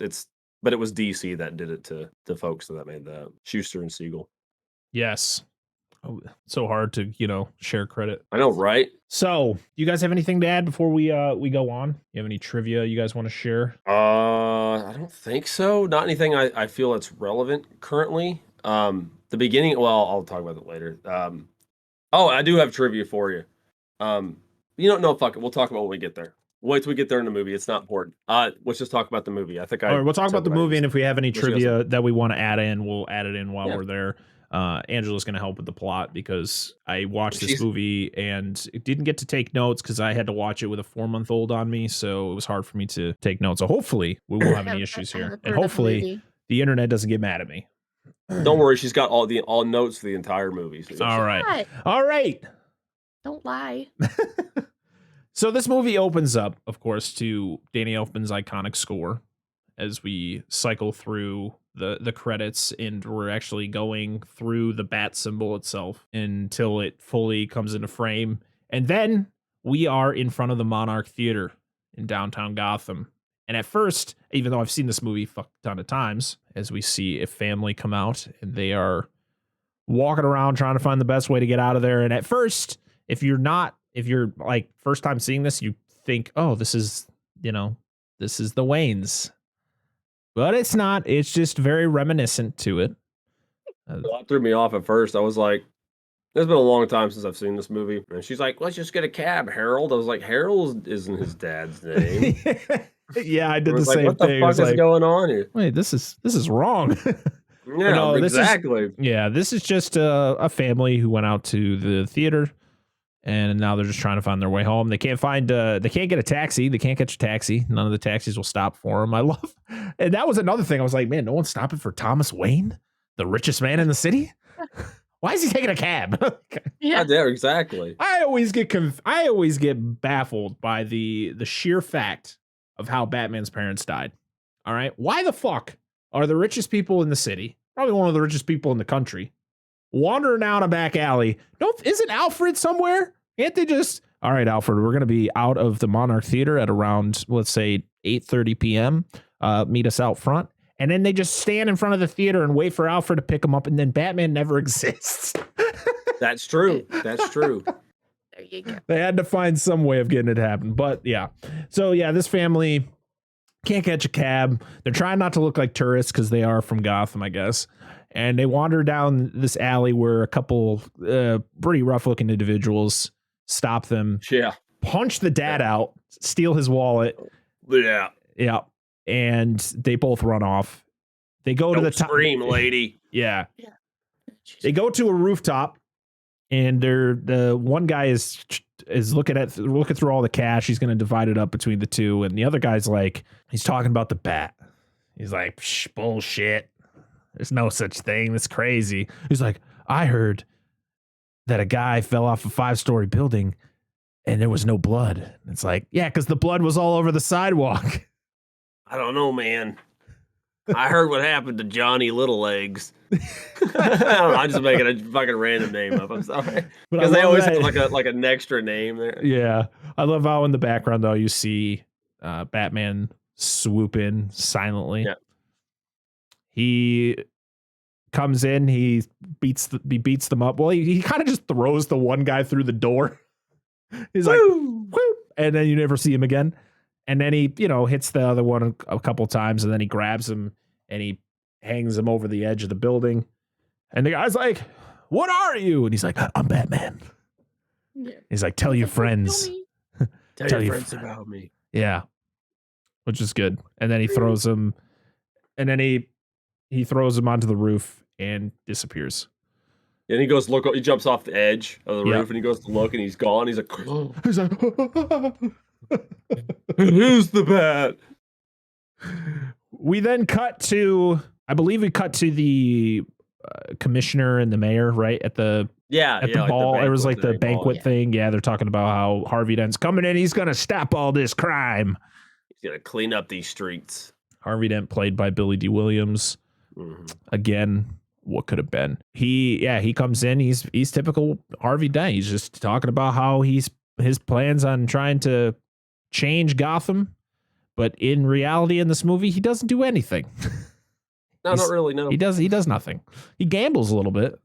but it was DC that did it to the folks that made the Schuster and Siegel. Yes. Oh, so hard to, share credit. I know, right? So, you guys have anything to add before we go on? You have any trivia you guys want to share? I don't think so. Not anything I feel that's relevant currently. The beginning, well, I'll talk about it later. I do have trivia for you. No, fuck it. We'll talk about when we get there. Wait till we get there in the movie. It's not important. Let's just talk about the movie. All right, we'll talk about the movie, and if we have any trivia that we want to add in, we'll add it in while we're there. Angela's going to help with the plot, because I watched this movie and didn't get to take notes because I had to watch it with a 4-month-old on me, so it was hard for me to take notes. So hopefully we won't have any issues here, and hopefully the internet doesn't get mad at me. Don't worry, she's got all notes for the entire movie. So all right. Don't lie. So this movie opens up, of course, to Danny Elfman's iconic score as we cycle through the credits, and we're actually going through the bat symbol itself until it fully comes into frame. And then we are in front of the Monarch Theater in downtown Gotham. And at first, even though I've seen this movie a ton of times, as we see a family come out and they are walking around trying to find the best way to get out of there. And at first, if you're not if you're like first time seeing this, you think, oh, this is the Waynes. But it's not. It's just very reminiscent to it. That threw me off at first. I was like, it's been a long time since I've seen this movie. And she's like, let's just get a cab, Harold. I was like, Harold isn't his dad's name. Yeah, I did the like, same what the thing. Fuck is like, going on here? Wait, this is wrong. Yeah, no, exactly. This is just a family who went out to the theater, and now they're just trying to find their way home. They can't get a taxi. They can't catch a taxi. None of the taxis will stop for them. And that was another thing. I was like, man, no one's stopping for Thomas Wayne, the richest man in the city. Why is he taking a cab? Yeah, exactly. I always get baffled by the sheer fact of how Batman's parents died. All right, why the fuck are the richest people in the city, probably one of the richest people in the country, wandering down a back alley? Isn't Alfred somewhere? Can't they just, all right, Alfred, we're going to be out of the Monarch Theater at around, let's say, 8:30 p.m. Meet us out front. And then they just stand in front of the theater and wait for Alfred to pick them up. And then Batman never exists. That's true. That's true. There you go. They had to find some way of getting it to happen. But yeah. So yeah, this family can't catch a cab. They're trying not to look like tourists because they are from Gotham, I guess. And they wander down this alley where a couple pretty rough looking individuals stop them. Yeah. Punch the dad out, steal his wallet. Yeah. Yeah. And they both run off. They go to the top. Scream, lady. Yeah. Yeah. They go to a rooftop, and the one guy is looking through all the cash. He's going to divide it up between the two, and the other guy's like, he's talking about the bat. He's like, bullshit. There's no such thing. That's crazy. He's like, I heard that a guy fell off a 5-story building, and there was no blood. It's like, yeah, because the blood was all over the sidewalk. I don't know, man. I heard what happened to Johnny Little Legs. I don't know. I'm just making a fucking random name up. I'm sorry. Because they always have like an extra name there. Yeah. I love how in the background, though, you see Batman swoop in silently. Yeah. He comes in. He beats them up. Well, he kind of just throws the one guy through the door. He's like, woo! And then you never see him again. And then he, hits the other one a couple times, and then he grabs him and he hangs him over the edge of the building. And the guy's like, what are you? And he's like, I'm Batman. Yeah. He's like, tell your friends. Tell your friends about me. Yeah. Which is good. And then he throws him, and then he throws him onto the roof and disappears. And he goes, he jumps off the edge of the roof, and he goes to look, and he's gone. He's like, it is the bat. We then cut to, I believe we cut to the commissioner and the mayor, right? At the ball. It was like the banquet thing. Yeah, they're talking about how Harvey Dent's coming in. He's going to stop all this crime. He's going to clean up these streets. Harvey Dent, played by Dee Williams. Mm-hmm. Again, what could have been? He comes in. He's typical Harvey Dent. He's just talking about how his plans on trying to change Gotham, but in reality, in this movie, he doesn't do anything. No, not really. No, he does nothing. He gambles a little bit.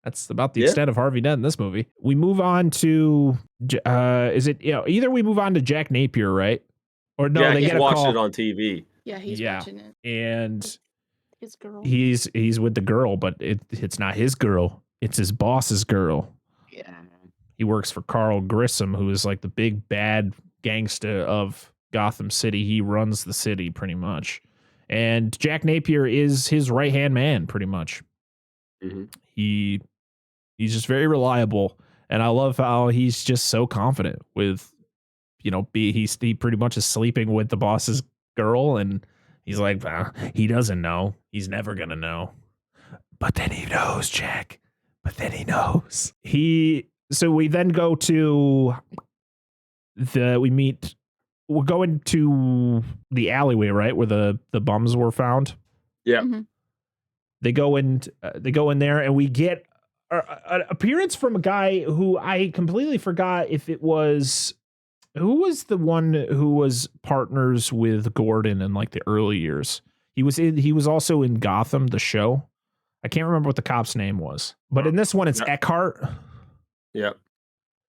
That's about the extent of Harvey Dent in this movie. We move on to either we move on to Jack Napier, right? Or no, they get a call. It on TV. Yeah, he's watching it. And his girl. He's with the girl, but it's not his girl. It's his boss's girl. Yeah. He works for Carl Grissom, who is like the big bad gangster of Gotham City. He runs the city pretty much. And Jack Napier is his right-hand man pretty much. Mm-hmm. He's just very reliable. And I love how he's just so confident with, he pretty much is sleeping with the boss's girl. And he's like, he doesn't know. He's never going to know. But then he knows, Jack. But then he knows. So we then go to we're going to the alleyway, right, where the bums were found. Yeah. Mm-hmm. They go in there, and we get an appearance from a guy who I completely forgot if it was, who was the one who was partners with Gordon in like the early years. He was also in Gotham, the show. I can't remember what the cop's name was, but in this one it's Eckhart. Yeah.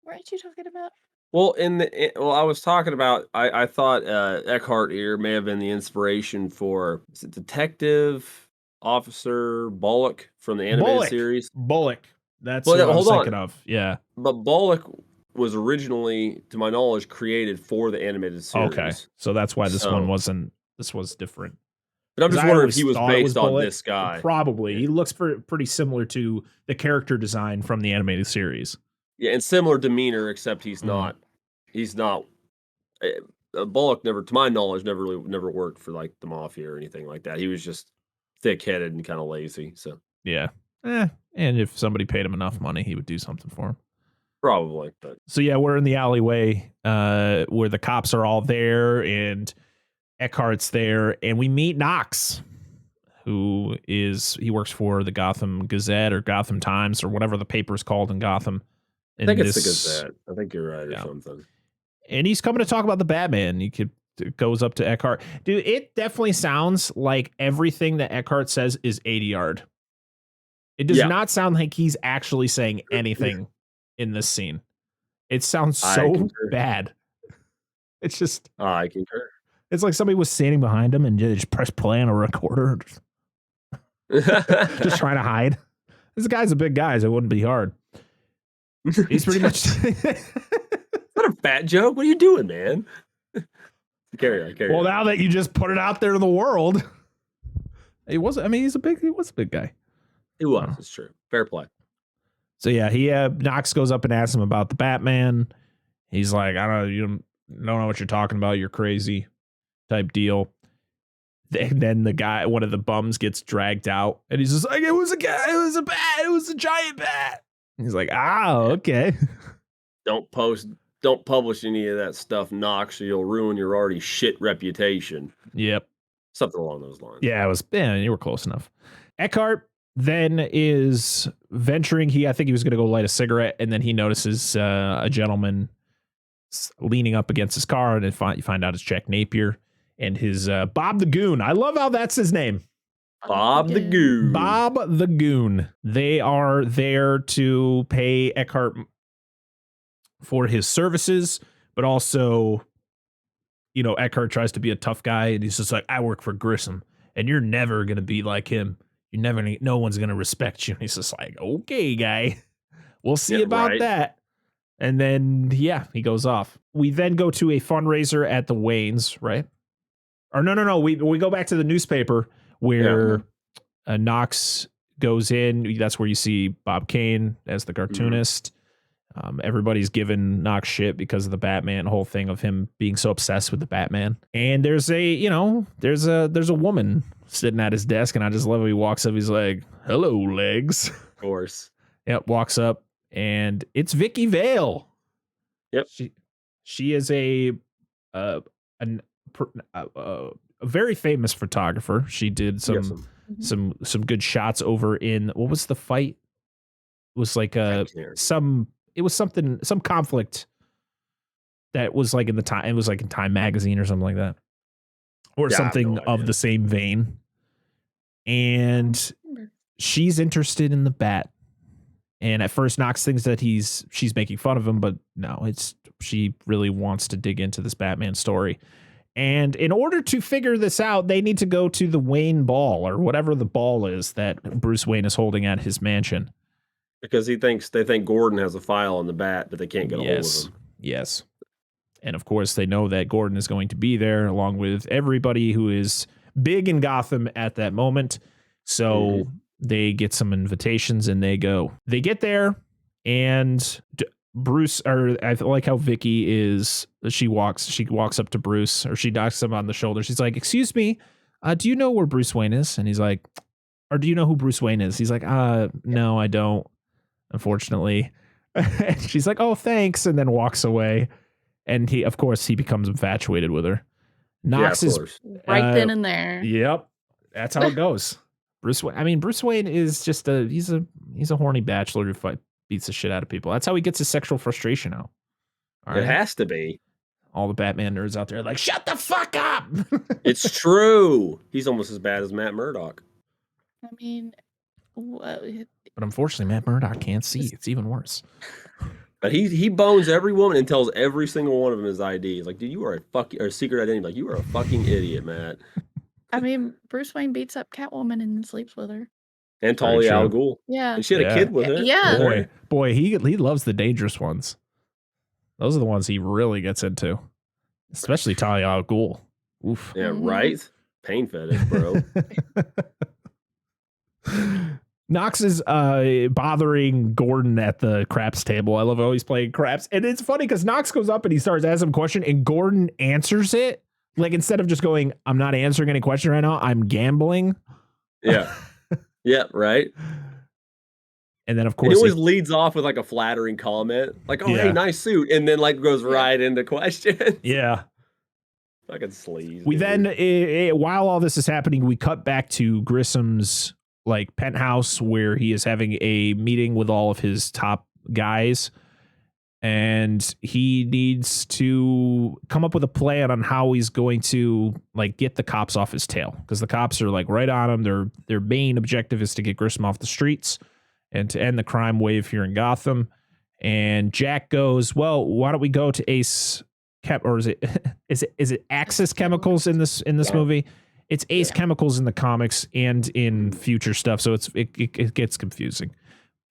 weren't you talking about? Well, I was talking about. I thought Eckhart here may have been the inspiration for is it Detective Officer Bullock from the animated series. Bullock. That's But what I was hold thinking on, of. Yeah. but Bullock was originally, to my knowledge, created for the animated Okay. series. So that's why this one So, wasn't. This was different. but I'm 'Cause just I wondering if always he was thought it was based on Bullock. this guy. Probably. Yeah. He looks pretty similar to the character design from the animated series. Yeah, and similar demeanor, except he's not. He's not. Bullock never, to my knowledge, never worked for like the mafia or anything like that. He was just thick-headed and kind of lazy. So Yeah. And if somebody paid him enough money, he would do something for him. probably, but So yeah, we're in the alleyway where the cops are all there and Eckhart's there, and we meet Knox, he works for the Gotham Gazette or Gotham Times or whatever the paper's called in Gotham. I think it's the Gazette. I think you're right or something. And he's coming to talk about the Batman. Goes up to Eckhart. Dude, it definitely sounds like everything that Eckhart says is 80 yard. It does not sound like he's actually saying anything in this scene. It sounds so bad. It's just I concur. It's like somebody was standing behind him and just press play on a recorder. Just trying to hide. This guy's a big guy, so it wouldn't be hard. He's pretty much not a fat joke. What are you doing, man? Carry on. Well, now that you just put it out there to the world, he was a big guy. He was. It's true. Fair play. So yeah, Knox goes up and asks him about the Batman. He's like, you don't know what you're talking about. You're crazy, type deal. And then one of the bums gets dragged out, and he's just like, it was a guy, it was a bat, it was a giant bat. And he's like, okay. Don't publish any of that stuff, Knox, or you'll ruin your already shit reputation. Yep. Something along those lines. Yeah, you were close enough. Eckhart then is venturing. I think he was going to go light a cigarette, and then he notices a gentleman leaning up against his car, and then you find out it's Jack Napier and his Bob the Goon. I love how that's his name. Bob the Goon. Bob the Goon. They are there to pay Eckhart for his services, but also, Eckhart tries to be a tough guy, and he's just like, I work for Grissom, and you're never going to be like him. No one's going to respect you. And he's just like, okay, guy, we'll see about that. And then, he goes off. We then go to a fundraiser at the Waynes, right? Or no. We go back to the newspaper where Knox goes in. That's where you see Bob Kane as the cartoonist. Everybody's giving Knox shit because of the Batman whole thing of him being so obsessed with the Batman. And there's a woman sitting at his desk, and I just love how he walks up. He's like, hello, legs. Of course. Yep, walks up, and it's Vicki Vale. Yep. She is a very famous photographer. She did some good shots over in, what was the fight? It was like some conflict that was like in the time. It was like in Time magazine or something like that, or something of the same vein. And she's interested in the bat. And at first Knox thinks that she's making fun of him, but no, she really wants to dig into this Batman story. And in order to figure this out, they need to go to the Wayne Ball, or whatever the ball is that Bruce Wayne is holding at his mansion. Because they think Gordon has a file on the bat, but they can't get a hold of him. Yes. And of course, they know that Gordon is going to be there along with everybody who is big in Gotham at that moment. So they get some invitations and they go. They get there, and Bruce, or I like how Vicki is, she walks up to Bruce, or she knocks him on the shoulder. She's like, excuse me, do you know where Bruce Wayne is? And he's like, or do you know who Bruce Wayne is? He's like, no, I don't, unfortunately. And she's like, oh, thanks. And then walks away. And he becomes infatuated with her. Knox is right then and there. Yep. That's how it goes. Bruce Wayne is just he's a horny bachelor who beats the shit out of people. That's how he gets his sexual frustration out. It has to be. All the Batman nerds out there are like, shut the fuck up. It's true. He's almost as bad as Matt Murdock. I mean, but unfortunately, Matt Murdock can't see. It's even worse. But he bones every woman and tells every single one of them his ID. He's like, dude, you are a fucking, or secret identity. Like, you are a fucking idiot, Matt. I mean, Bruce Wayne beats up Catwoman and then sleeps with her. And Talia al Ghul. Yeah. And she had a kid with her. Yeah. Boy, he loves the dangerous ones. Those are the ones he really gets into. Especially Talia al Ghul. Oof. Yeah, right? Pain fetish, bro. Knox is bothering Gordon at the craps table. I love how he's playing craps. And it's funny because Knox goes up and he starts asking him a question and Gordon answers it. Like, instead of just going, I'm not answering any question right now, I'm gambling. Yeah. Yeah, right. And then, of course, he always leads off with like a flattering comment. Like, oh, hey, nice suit. And then like goes right into questions. Yeah. Fucking sleaze. We then, while all this is happening, we cut back to Grissom's like penthouse where he is having a meeting with all of his top guys. And he needs to come up with a plan on how he's going to like get the cops off his tail, because the cops are like right on him. Their main objective is to get Grissom off the streets and to end the crime wave here in Gotham. And Jack goes, well, why don't we go to Ace or is it Axis Chemicals in this movie? It's Ace Chemicals in the comics and in future stuff, so it gets confusing.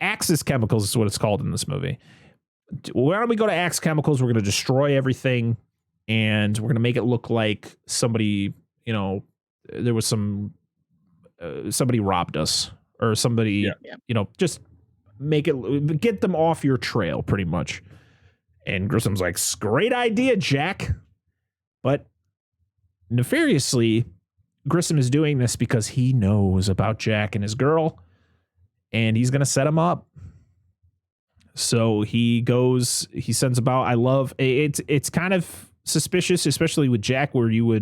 Axis Chemicals is what it's called in this movie. Why don't we go to Axe Chemicals? We're going to destroy everything, and we're going to make it look like somebody, there was somebody robbed us or somebody, just get them off your trail pretty much. And Grissom's like, great idea, Jack. But nefariously, Grissom is doing this because he knows about Jack and his girl, and he's going to set him up. So he sends about, I love, it's kind of suspicious, especially with Jack, where you're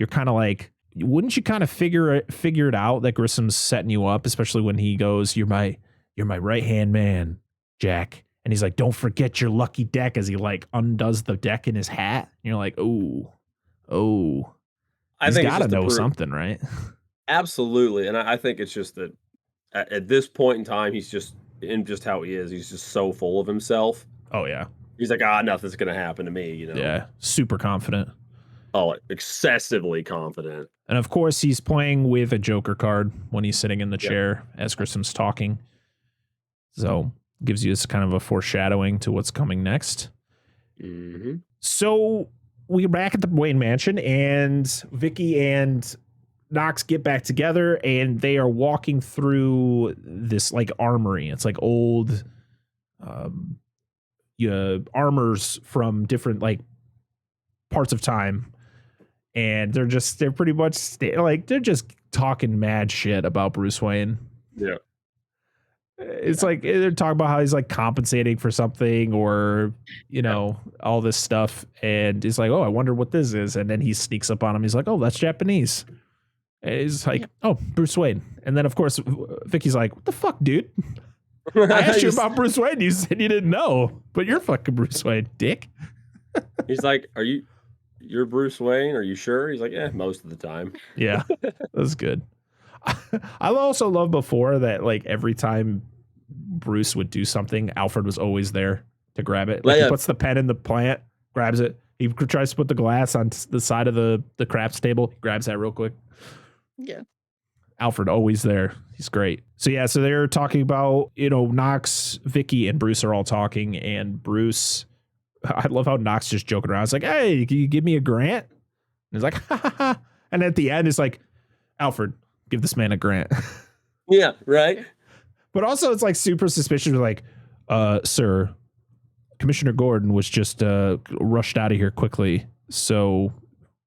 kind of like, wouldn't you kind of figure it out that Grissom's setting you up, especially when he goes, you're my right-hand man, Jack. And he's like, don't forget your lucky deck, as he like undoes the deck in his hat. And you're like, oh, he's got to know something, right? Absolutely. And I think it's just that at this point in time, he's just in just how he is. He's just so full of himself. Oh, yeah. He's like, nothing's going to happen to me, Yeah, super confident. Oh, excessively confident. And of course, he's playing with a Joker card when he's sitting in the chair as Grissom's talking. So gives you this kind of a foreshadowing to what's coming next. Mm-hmm. So we're back at the Wayne Mansion, and Vicki and Knox get back together, and they are walking through this like armory. It's like old armors from different like parts of time, and they're pretty much they're just talking mad shit about Bruce Wayne. Yeah. It's like they're talking about how he's like compensating for something, or all this stuff, and he's like, oh, I wonder what this is. And then he sneaks up on him. He's like, oh, that's Japanese. And he's like, oh, Bruce Wayne. And then of course Vicky's like, what the fuck, dude? I asked you about Bruce Wayne. You said you didn't know, but you're fucking Bruce Wayne, dick. He's like, you're Bruce Wayne? Are you sure? He's like, most of the time. Yeah, that's good. I also love before that, like every time Bruce would do something, Alfred was always there to grab it. Like he puts the pen in the plant, grabs it. He tries to put the glass on the side of the craps table, grabs that real quick. Yeah. Alfred always there. He's great. So yeah, so they're talking about, Knox, Vicki, and Bruce are all talking, and Bruce, I love how Knox just joking around. It's like, hey, can you give me a grant? And he's like, ha ha ha. And at the end, it's like, Alfred, give this man a grant. Yeah, right. But also it's like super suspicious. Like, sir, Commissioner Gordon was just rushed out of here quickly, so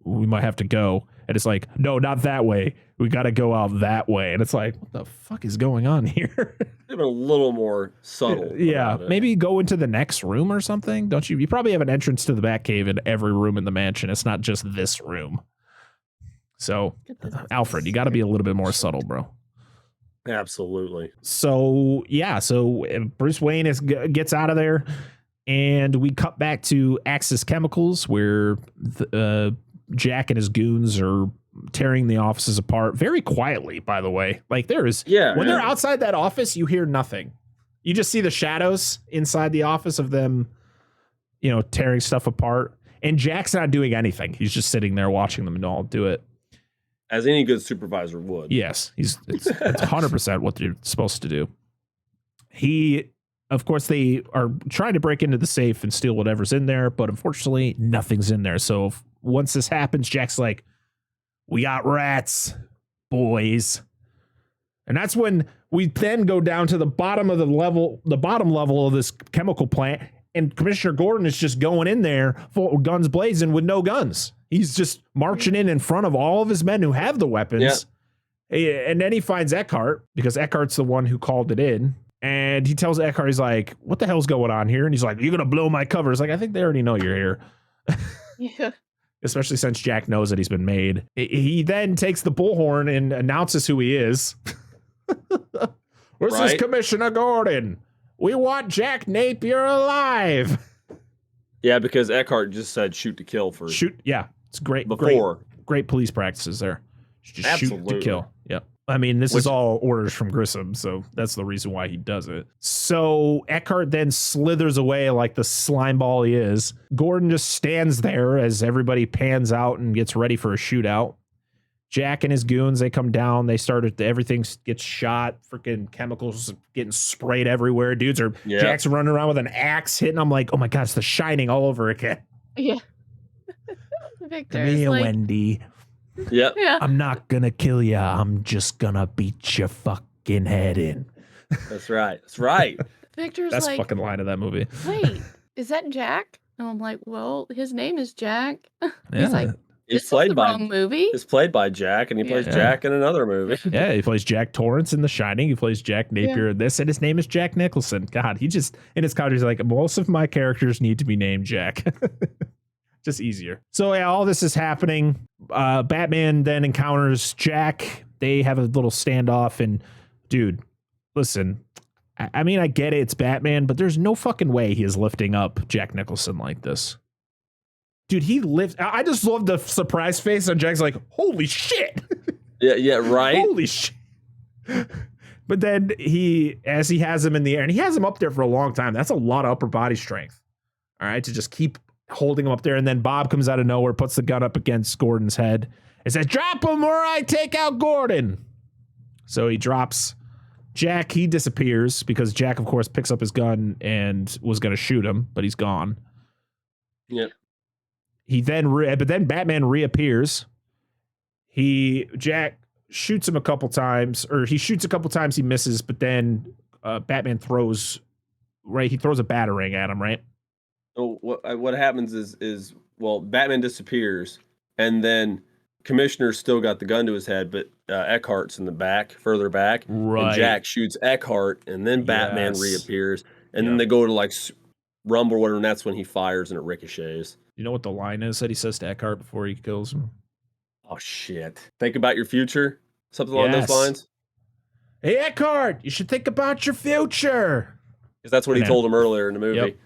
we might have to go. And it's like, no, not that way. We got to go out that way. And it's like, what the fuck is going on here? They've been a little more subtle. Yeah, maybe go into the next room or something. Don't you? You probably have an entrance to the Batcave in every room in the mansion. It's not just this room. So, Alfred, you got to be a little bit more subtle, bro. Absolutely. So, yeah. So Bruce Wayne gets out of there, and we cut back to Axis Chemicals, where Jack and his goons are tearing the offices apart very quietly, by the way. Like when they're outside that office, you hear nothing. You just see the shadows inside the office of them, tearing stuff apart. And Jack's not doing anything. He's just sitting there watching them all do it. As any good supervisor would. Yes, it's 100% what they're supposed to do. Of course, they are trying to break into the safe and steal whatever's in there, but unfortunately, nothing's in there. So once this happens, Jack's like, "We got rats, boys." And that's when we then go down to the bottom level of this chemical plant, and Commissioner Gordon is just going in there, full guns blazing with no guns. He's just marching in front of all of his men who have the weapons. Yeah. And then he finds Eckhart, because Eckhart's the one who called it in. And he tells Eckhart, he's like, "What the hell's going on here?" And he's like, "You're going to blow my cover." It's like, I think they already know you're here. Yeah. Especially since Jack knows that he's been made. He then takes the bullhorn and announces who he is. "This is Commissioner Gordon. We want Jack Napier alive." Yeah, because Eckhart just said shoot to kill for shoot. Yeah, it's great. Great police practices there. Just Absolutely. Shoot to kill. Yeah. I mean, this is all orders from Grissom, so that's the reason why he does it. So Eckhart then slithers away like the slime ball he is. Gordon just stands there as everybody pans out and gets ready for a shootout. Jack and his goons, they come down. They started, everything gets shot. Freaking chemicals getting sprayed everywhere. Jack's running around with an axe hitting. I'm like, oh my God, it's The Shining all over again. Yeah. Victor's Come here, Wendy. Yep. Yeah. I'm not gonna kill you. I'm just gonna beat your fucking head in. That's right. That's right. Victor's That's like, fucking line of that movie. "Wait, is that Jack?" And I'm like, "Well, his name is Jack." Yeah. He's like, "This is the wrong movie." It's played by Jack, and he plays Jack in another movie. Yeah, he plays Jack Torrance in The Shining. He plays Jack Napier in this, and his name is Jack Nicholson. God, he just, in his comments, he's like, most of my characters need to be named Jack. Just easier. So yeah, all this is happening. Batman then encounters Jack. They have a little standoff, and dude, listen, I mean, I get it, it's Batman, but there's no fucking way he is lifting up Jack Nicholson like this. Dude, I just love the surprise face on Jack's like, holy shit. Yeah, right. Holy shit. But then as he has him in the air, and he has him up there for a long time, that's a lot of upper body strength. All right, to just keep holding him up there. And then Bob comes out of nowhere, puts the gun up against Gordon's head and says, "Drop him or I take out Gordon." So he drops Jack. He disappears because Jack, of course, picks up his gun and was going to shoot him, but he's gone. Yep. But then Batman reappears. Jack shoots him a couple times, he misses, but then Batman throws a batarang at him, right? So what happens is Batman disappears, and then Commissioner's still got the gun to his head, but Eckhart's in the back, further back, right? And Jack shoots Eckhart, and then Batman reappears, and then they go to like rumble or whatever, and that's when he fires and it ricochets. You know what the line is that he says to Eckhart before he kills him? Oh shit! Think about your future, something along those lines. Hey Eckhart, you should think about your future. Because that's what he told him earlier in the movie.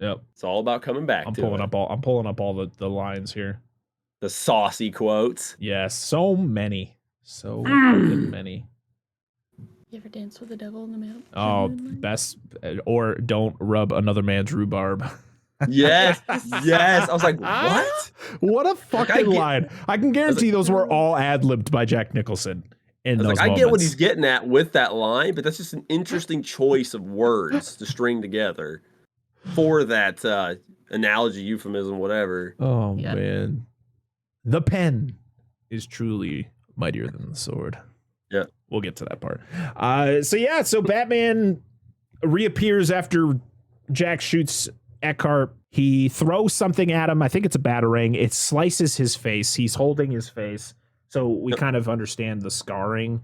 Yep. It's all about coming back. I'm pulling up all the lines here. The saucy quotes. Yes, so many. So many. You ever dance with the devil in the middle? Oh, best, or don't rub another man's rhubarb. Yes. Yes. I was like, what? What a fucking line. I can guarantee those were all ad-libbed by Jack Nicholson. I get what he's getting at with that line, but that's just an interesting choice of words to string together for that analogy, euphemism, whatever. Oh, man. The pen is truly mightier than the sword. Yeah. We'll get to that part. So Batman reappears after Jack shoots Eckhart. He throws something at him. I think it's a batarang. It slices his face. He's holding his face. So we kind of understand the scarring.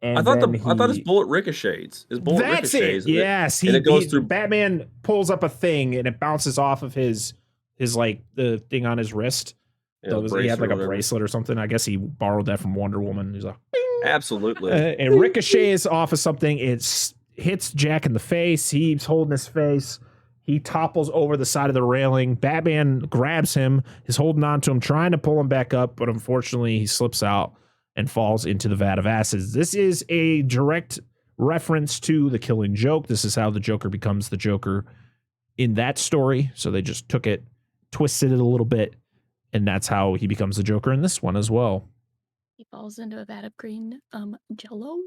And I thought his bullet ricochets. That's it. Yes. And it goes through. Batman pulls up a thing and it bounces off of his like the thing on his wrist. Yeah, he had like a bracelet or something. I guess he borrowed that from Wonder Woman. He's like, bing! Absolutely. And ricochets off of something. It hits Jack in the face. He's holding his face. He topples over the side of the railing. Batman grabs him, is holding on to him, trying to pull him back up, but unfortunately he slips out and falls into the vat of acids. This is a direct reference to the Killing Joke. This is how the Joker becomes the Joker in that story. So they just took it, twisted it a little bit, and that's how he becomes the Joker in this one as well. He falls into a vat of green jello.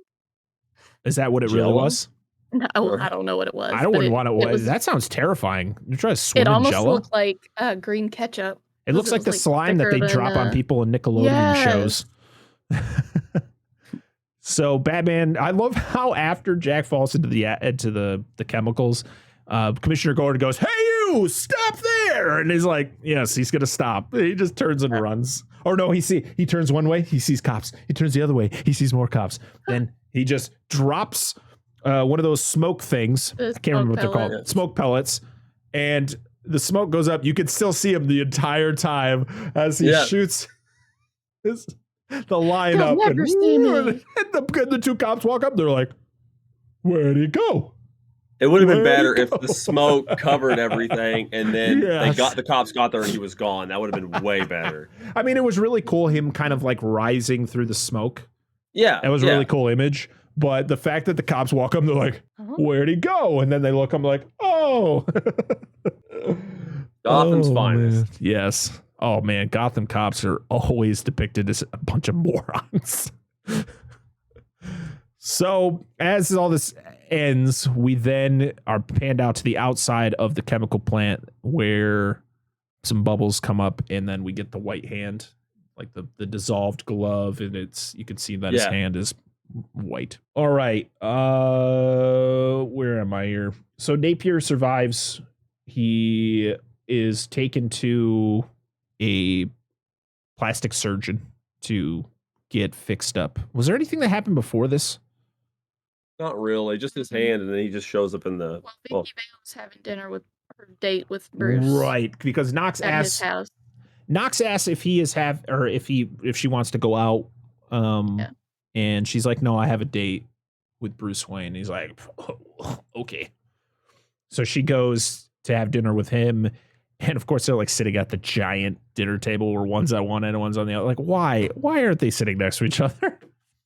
Is that what it really was? No, I don't know what it was. I wouldn't want it. That sounds terrifying. You try to swim in almost jello? looked like green ketchup. It looks like the slime that they drop on people in Nickelodeon shows. So Batman, I love how after Jack falls into the chemicals, Commissioner Gordon goes, "Hey you, stop there!" And he's like, "Yes, he's gonna stop." He just turns and runs. Or no, he turns one way, he sees cops. He turns the other way, he sees more cops. Then he just drops one of those smoke things. I can't remember what they're called. Smoke pellets, and the smoke goes up. You can still see him the entire time as he shoots the line up. Never see me. And the two cops walk up. They're like, "Where'd he go?" It would have been better if the smoke covered everything, and then the cops got there and he was gone. That would have been way better. I mean, it was really cool. Him kind of like rising through the smoke. Yeah, that was a really cool image. But the fact that the cops walk up, they're like, "Where'd he go?" And then they look, I'm like, "Oh." Gotham's finest. Man. Yes. Oh man, Gotham cops are always depicted as a bunch of morons. So as all this ends, we then are panned out to the outside of the chemical plant where some bubbles come up, and then we get the white hand, like the dissolved glove, and you can see that his hand is white. All right. Where am I here? So Napier survives. He is taken to a plastic surgeon to get fixed up. Was there anything that happened before this? Not really, just his hand, and then he just shows up in the. Well, Vicki Vale was having dinner with her date with Bruce, right? Because Knox asks if if she wants to go out, and she's like, "No, I have a date with Bruce Wayne." He's like, "Okay." So she goes to have dinner with him, and of course they're like sitting at the giant dinner table where one's on one end and one's on the other. Like, why aren't they sitting next to each other?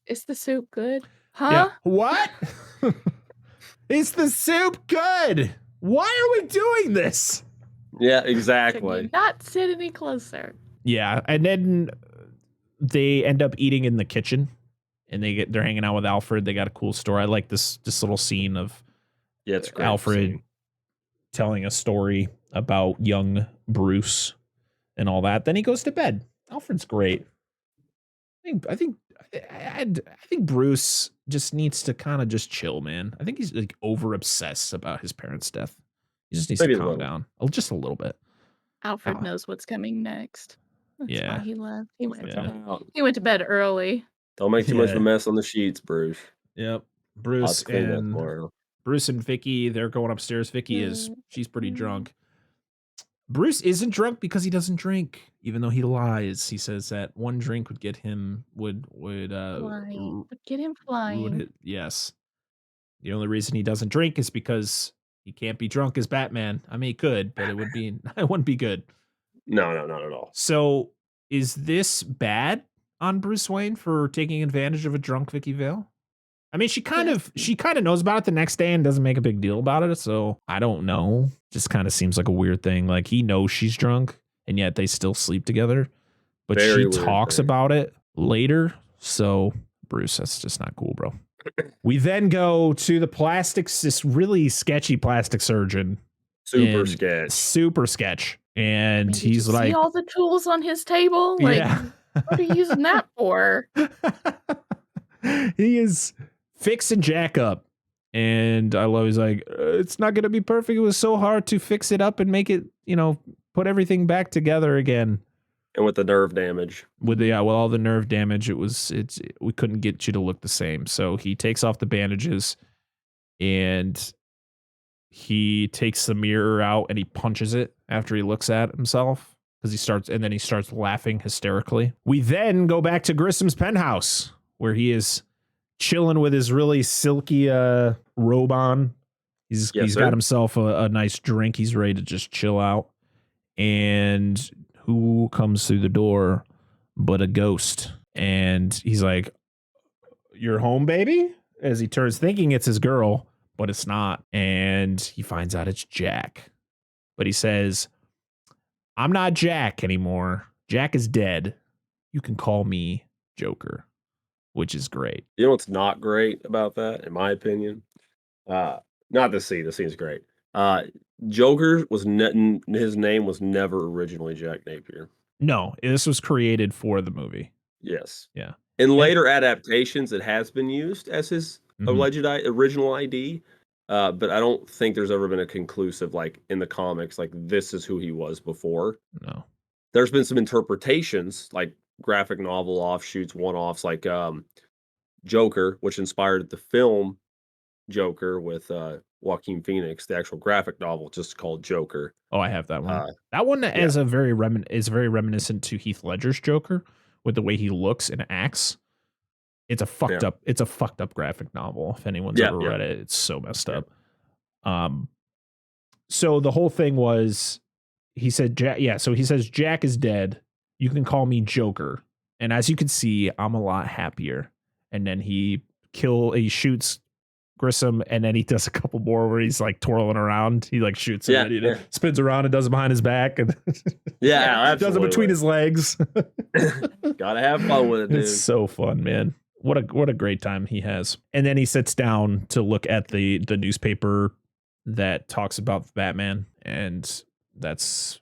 Is the soup good? Huh? Yeah. What? Is the soup good? Why are we doing this? Yeah, exactly. Can you not sit any closer? Yeah, and then they end up eating in the kitchen, and they're hanging out with Alfred. They got a cool story. I like this little scene of it's great Alfred telling a story about young Bruce and all that. Then he goes to bed. Alfred's great. I think Bruce just needs to kind of just chill, man. I think he's like over obsessed about his parents' death. He just needs to calm down just a little bit. Alfred knows what's coming next. That's why he left. He went to bed early. Don't make too much of a mess on the sheets, Bruce. Yep. Bruce and Vicki, they're going upstairs. Vicki she's pretty drunk. Bruce isn't drunk because he doesn't drink, even though he lies. He says that one drink would get him would get him flying. Yes. The only reason he doesn't drink is because he can't be drunk as Batman. I mean, he could, but it wouldn't be good. No, not at all. So is this bad on Bruce Wayne for taking advantage of a drunk Vicki Vale? I mean, she kind of knows about it the next day and doesn't make a big deal about it. So I don't know. Just kind of seems like a weird thing. Like he knows she's drunk and yet they still sleep together. But she talks about it later. So Bruce, that's just not cool, bro. We then go to this really sketchy plastic surgeon. Super sketch. And he's like, see all the tools on his table? Like, what are you using that for? He is fixing Jack up. And I love, he's like, it's not going to be perfect. It was so hard to fix it up and make it, put everything back together again. And with the nerve damage. With all the nerve damage, we couldn't get you to look the same. So he takes off the bandages and he takes the mirror out and he punches it after he looks at himself because he starts laughing hysterically. We then go back to Grissom's penthouse where he is chilling with his really silky robe on. He's got himself a nice drink. He's ready to just chill out. And who comes through the door but a ghost? And he's like, "You're home, baby?" as he turns, thinking it's his girl, but it's not. And he finds out it's Jack. But he says, I'm not Jack anymore. Jack is dead. You can call me Joker, which is great. You know what's not great about that, in my opinion? Not the scene. The scene's great. Joker was his name was never originally Jack Napier. No, this was created for the movie. Yes. Yeah. In later adaptations, it has been used as his alleged original ID, but I don't think there's ever been a conclusive, like in the comics, like this is who he was before. No. There's been some interpretations, like graphic novel offshoots, one-offs, like Joker, which inspired the film Joker with Joaquin Phoenix, the actual graphic novel, just called Joker. Oh, I have that one. That one is very reminiscent to Heath Ledger's Joker with the way he looks and acts. It's a fucked up graphic novel. If anyone's ever read it, it's so messed up. So the whole thing was, he said, so he says, Jack is dead. You can call me Joker. And as you can see, I'm a lot happier. And then he shoots Grissom, and then he does a couple more where he's like twirling around. He like shoots him, and he spins around and does it behind his back, and does it between his legs. Gotta have fun with it, dude. It's so fun, man. What a great time he has. And then he sits down to look at the newspaper that talks about Batman, and that's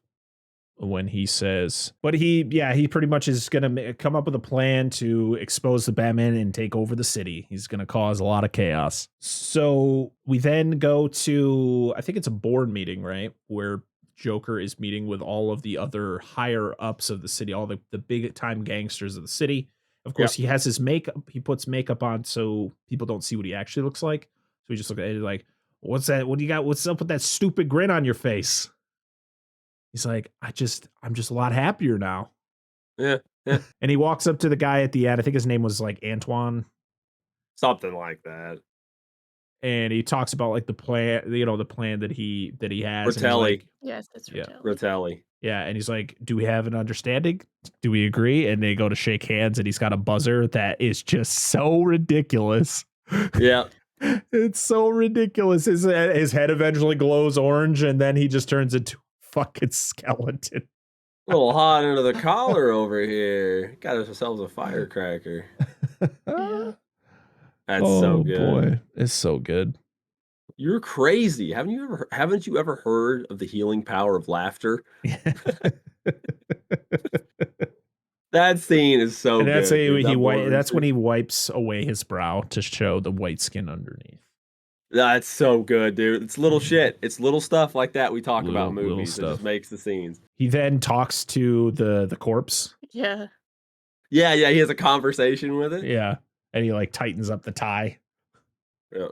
when he says, but he pretty much is gonna come up with a plan to expose the Batman and take over the city. He's gonna cause a lot of chaos. So we then go to, I think it's a board meeting, right, where Joker is meeting with all of the other higher ups of the city, all the big time gangsters of the city. Of course, he has his makeup. He puts makeup on so people don't see what he actually looks like. So we just look at it like, what's that? What do you got? What's up with that stupid grin on your face? He's like, I'm just a lot happier now. Yeah. And he walks up to the guy at the end. I think his name was like Antoine. Something like that. And he talks about like the plan, the plan that he has. Rotelli. Like, yes, that's Rotelli. Rotelli. Yeah. And he's like, do we have an understanding? Do we agree? And they go to shake hands, and he's got a buzzer that is just so ridiculous. Yeah. It's so ridiculous. His head eventually glows orange, and then he just turns into fucking skeleton. A little hot under the collar over here. Got ourselves a firecracker. That's so good. Boy, it's so good. You're crazy. Haven't you ever heard of the healing power of laughter? That scene is so and that's good. That's when he wipes away his brow to show the white skin underneath. That's so good, dude. It's little shit. It's little stuff like that we talk about movies. It just makes the scenes. He then talks to the corpse. Yeah. Yeah, he has a conversation with it. Yeah. And he like tightens up the tie. Yeah.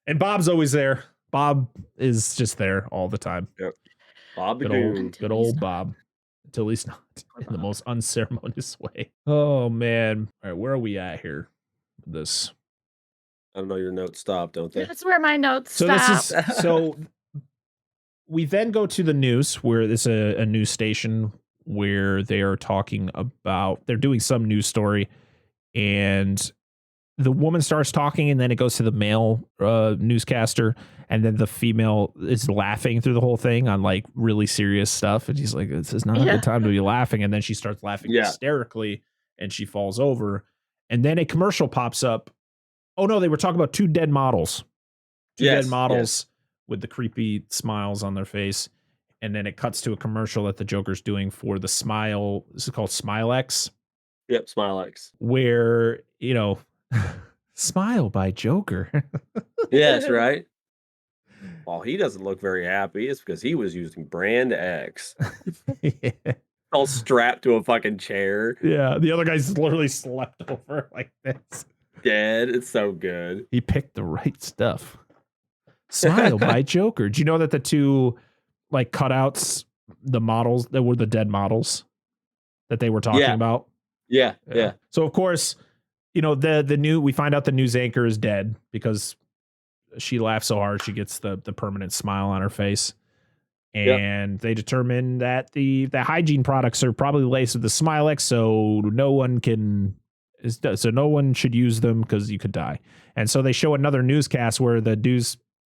And Bob's always there. Bob is just there all the time. Yep. Bob the good old Bob. Until he's not in the most unceremonious way. Oh man. All right, where are we at here? This. I don't know, your notes stop, don't they? That's where my notes stop. So we then go to the news, where there's a news station where they are talking about, they're doing some news story, and the woman starts talking, and then it goes to the male newscaster, and then the female is laughing through the whole thing on like really serious stuff, and he's like, this is not a good time to be laughing, and then she starts laughing hysterically, and she falls over, and then a commercial pops up. Oh no, they were talking about two dead models. Dead models with the creepy smiles on their face. And then it cuts to a commercial that the Joker's doing for the Smile. This is called Smilex. Yep, Smilex. Where, Smile by Joker. Yes, right. Well, he doesn't look very happy. It's because he was using Brand X. All strapped to a fucking chair. Yeah, the other guy's literally slept over like this. Dead. It's so good. He picked the right stuff. Smile by Joker. Do you know that the two like cutouts, the models that were the dead models that they were talking about? Yeah. So of course, we find out the news anchor is dead because she laughs so hard she gets the permanent smile on her face. And they determine that the hygiene products are probably laced with the Smilex, so no one can So no one should use them because you could die. And so they show another newscast where the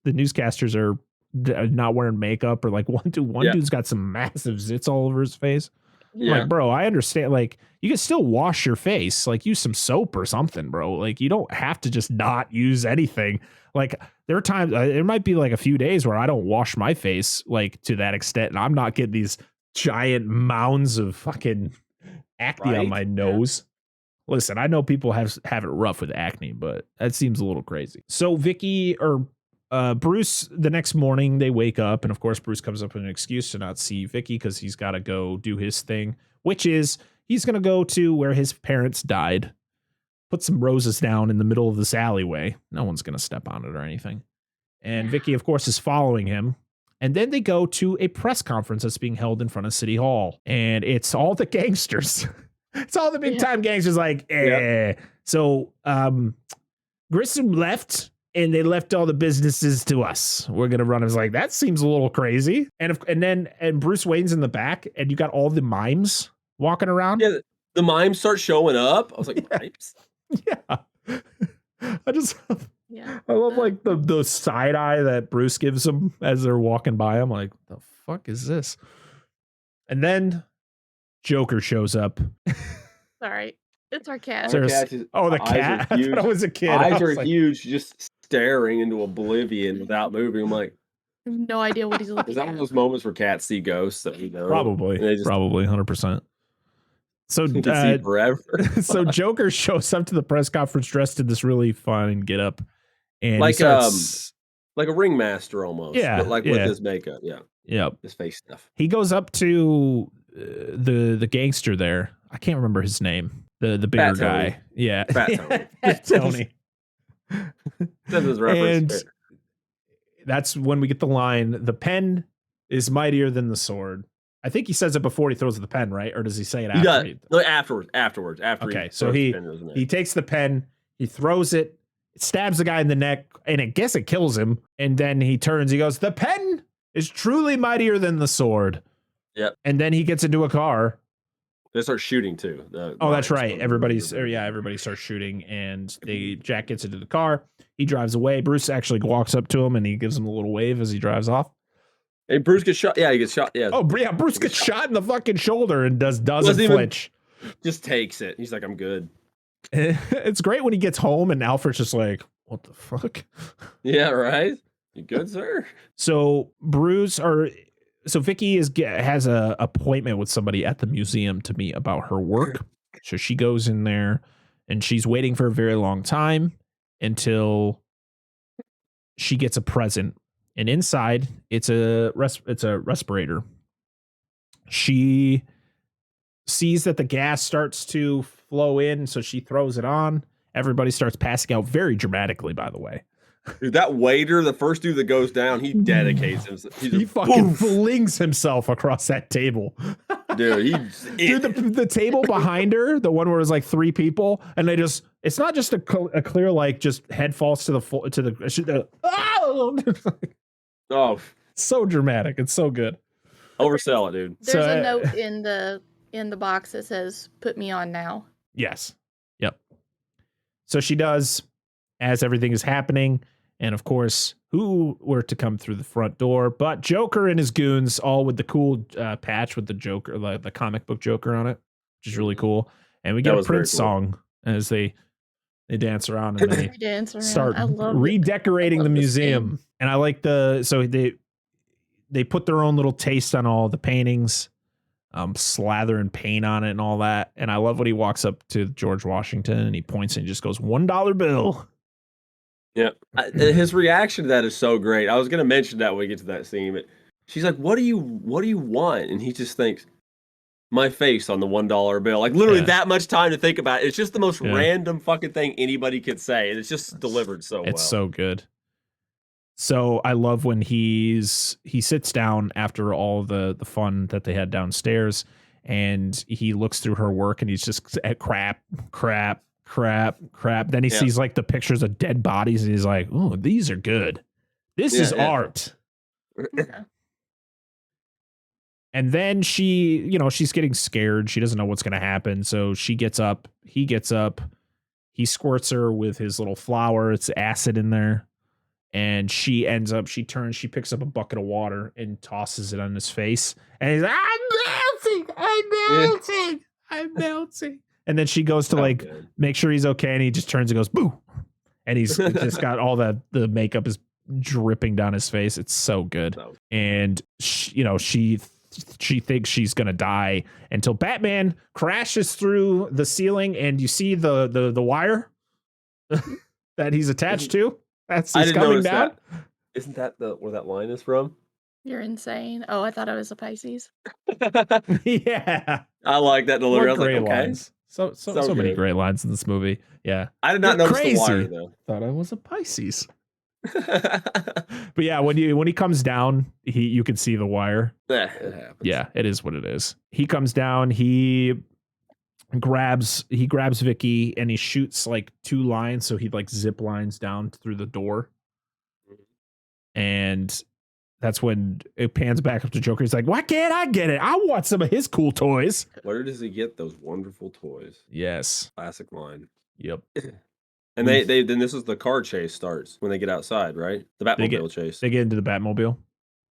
newscasters are not wearing makeup, or like one dude's got some massive zits all over his face. Yeah. Like, bro, I understand. Like, you can still wash your face, like use some soap or something, bro. Like, you don't have to just not use anything. Like, there are times, there might be like a few days where I don't wash my face like to that extent, and I'm not getting these giant mounds of fucking acne on my nose. Listen, I know people have it rough with acne, but that seems a little crazy. So Bruce, the next morning they wake up, and of course Bruce comes up with an excuse to not see Vicki because he's got to go do his thing, which is he's going to go to where his parents died, put some roses down in the middle of this alleyway. No one's going to step on it or anything. And Vicki, of course, is following him. And then they go to a press conference that's being held in front of City Hall, and it's all the gangsters. It's all the big time gangsters like, Yep. So Grissom left, and they left all the businesses to us. We're going to run. I was like, that seems a little crazy. And Bruce Wayne's in the back, and you got all the mimes walking around. Yeah, the mimes start showing up. I was like, mimes? Yeah. I love like the side eye that Bruce gives them as they're walking by. I'm like, the fuck is this? And then Joker shows up. Sorry. It's our cat. The cat? I thought it was a kid. Eyes are huge, just staring into oblivion without moving. I'm like, I have no idea what he's looking at. Is that one of those moments where cats see ghosts that we know? Probably 100%. So forever. So Joker shows up to the press conference dressed in this really fun get up, and like like a ringmaster almost. Yeah, but like with his makeup. Yeah. Yep. His face stuff. He goes up to the gangster there. I can't remember his name. The bigger guy. Yeah. Fat Tony. That's his reference. And that's when we get the line, the pen is mightier than the sword. I think he says it before he throws the pen, right? Or does he say it after? No, afterwards. Okay, so he takes the pen, he throws it, stabs the guy in the neck, and I guess it kills him. And then he turns, he goes, the pen is truly mightier than the sword. Yep. And then he gets into a car. They start shooting too. That's right. Everybody starts shooting, and Jack gets into the car. He drives away. Bruce actually walks up to him, and he gives him a little wave as he drives off. Hey, Bruce gets shot. Yeah, he gets shot. Yeah. Oh, yeah. Bruce gets shot in the fucking shoulder and doesn't flinch. Just takes it. He's like, I'm good. It's great when he gets home and Alfred's just like, what the fuck? Yeah, right. You good, sir? So Vicki has a appointment with somebody at the museum to meet about her work. So she goes in there and she's waiting for a very long time until she gets a present. And inside, it's a respirator. She sees that the gas starts to flow in, so she throws it on. Everybody starts passing out very dramatically, by the way. Dude, that waiter, the first dude that goes down, he dedicates himself. He fucking flings himself across that table. Dude, the table behind her, the one where it's like three people, and it's not just a clear, like, just head falls to the oh, so dramatic. It's so good. Oversell it, dude. There's a note in the box that says, put me on now. Yes. Yep. So she does, as everything is happening. And of course, who were to come through the front door but Joker and his goons, all with the cool patch with the Joker, the comic book Joker on it, which is really cool. And we get a Prince song as they dance around and they start redecorating the museum. And I like they put their own little taste on all the paintings, slathering paint on it and all that. And I love when he walks up to George Washington and he points and he just goes, $1 bill. Yeah. His reaction to that is so great. I was going to mention that when we get to that scene, but she's like, what do you want? And he just thinks, my face on the $1 bill. Like literally that much time to think about it. It's just the most random fucking thing anybody could say. And it's just delivered so well. It's so good. So I love when he sits down after all the fun that they had downstairs, and he looks through her work and he's just at crap. Then he sees like the pictures of dead bodies and he's like, oh, these are good. This is art. And then she's getting scared. She doesn't know what's going to happen. So she gets up, he gets up, he squirts her with his little flower. It's acid in there. And she picks up a bucket of water and tosses it on his face. And he's like, I'm melting. And then she goes to make sure he's okay. And he just turns and goes, boo. And he's just got all the makeup is dripping down his face. It's so good. And she thinks she's going to die until Batman crashes through the ceiling. And you see the wire that he's attached to. He's coming down. Isn't that where that line is from? You're insane. Oh, I thought it was a Pisces. Yeah. I like that delivery. I was like, okay. Lines. So many great lines in this movie. Yeah. I did not notice the wire, though. Thought I was a Pisces. But yeah, when he comes down, you can see the wire. It happens. Yeah, it is what it is. He comes down, he grabs Vicki and he shoots like 2 lines, so he like zip lines down through the door. And that's when it pans back up to Joker. He's like, why can't I get it? I want some of his cool toys. Where does he get those wonderful toys? Yes. Classic line. Yep. And then this is the car chase starts when they get outside, right? The Batmobile chase. They get into the Batmobile.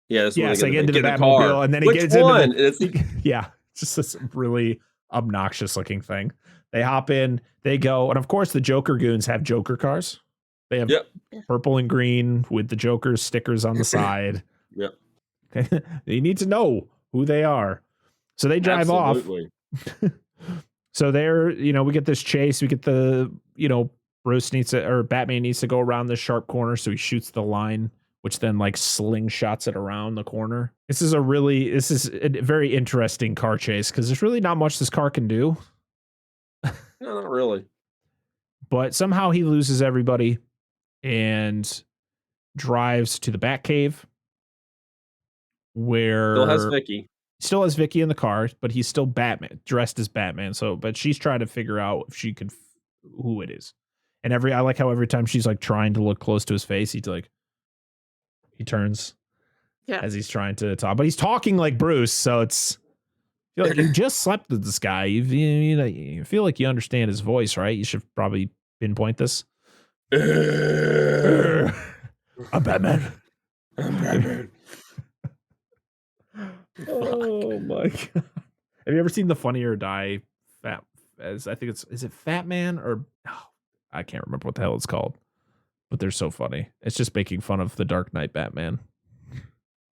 Yeah, they get into the Batmobile, and then he gets into yeah, it's just this really obnoxious looking thing. They hop in, they go, and of course the Joker goons have Joker cars. They have purple and green with the Joker stickers on the side. Yep. You need to know who they are. So they drive off. So they're, we get this chase. We get the, Batman needs to go around this sharp corner. So he shoots the line, which then like slingshots it around the corner. This is a very interesting car chase because there's really not much this car can do. No, not really. But somehow he loses everybody and drives to the Batcave where still has Vicki in the car, but he's still Batman, dressed as Batman. But she's trying to figure out if she can who it is. And I like how every time she's like trying to look close to his face, he turns as he's trying to talk, but he's talking like Bruce. So it's, you just slept with this guy. You feel like you understand his voice, right? You should probably pinpoint this. I'm Batman. Oh my god! Have you ever seen the Funny or Die Fat? Is it Fat Man or I can't remember what the hell it's called, but they're so funny. It's just making fun of the Dark Knight Batman.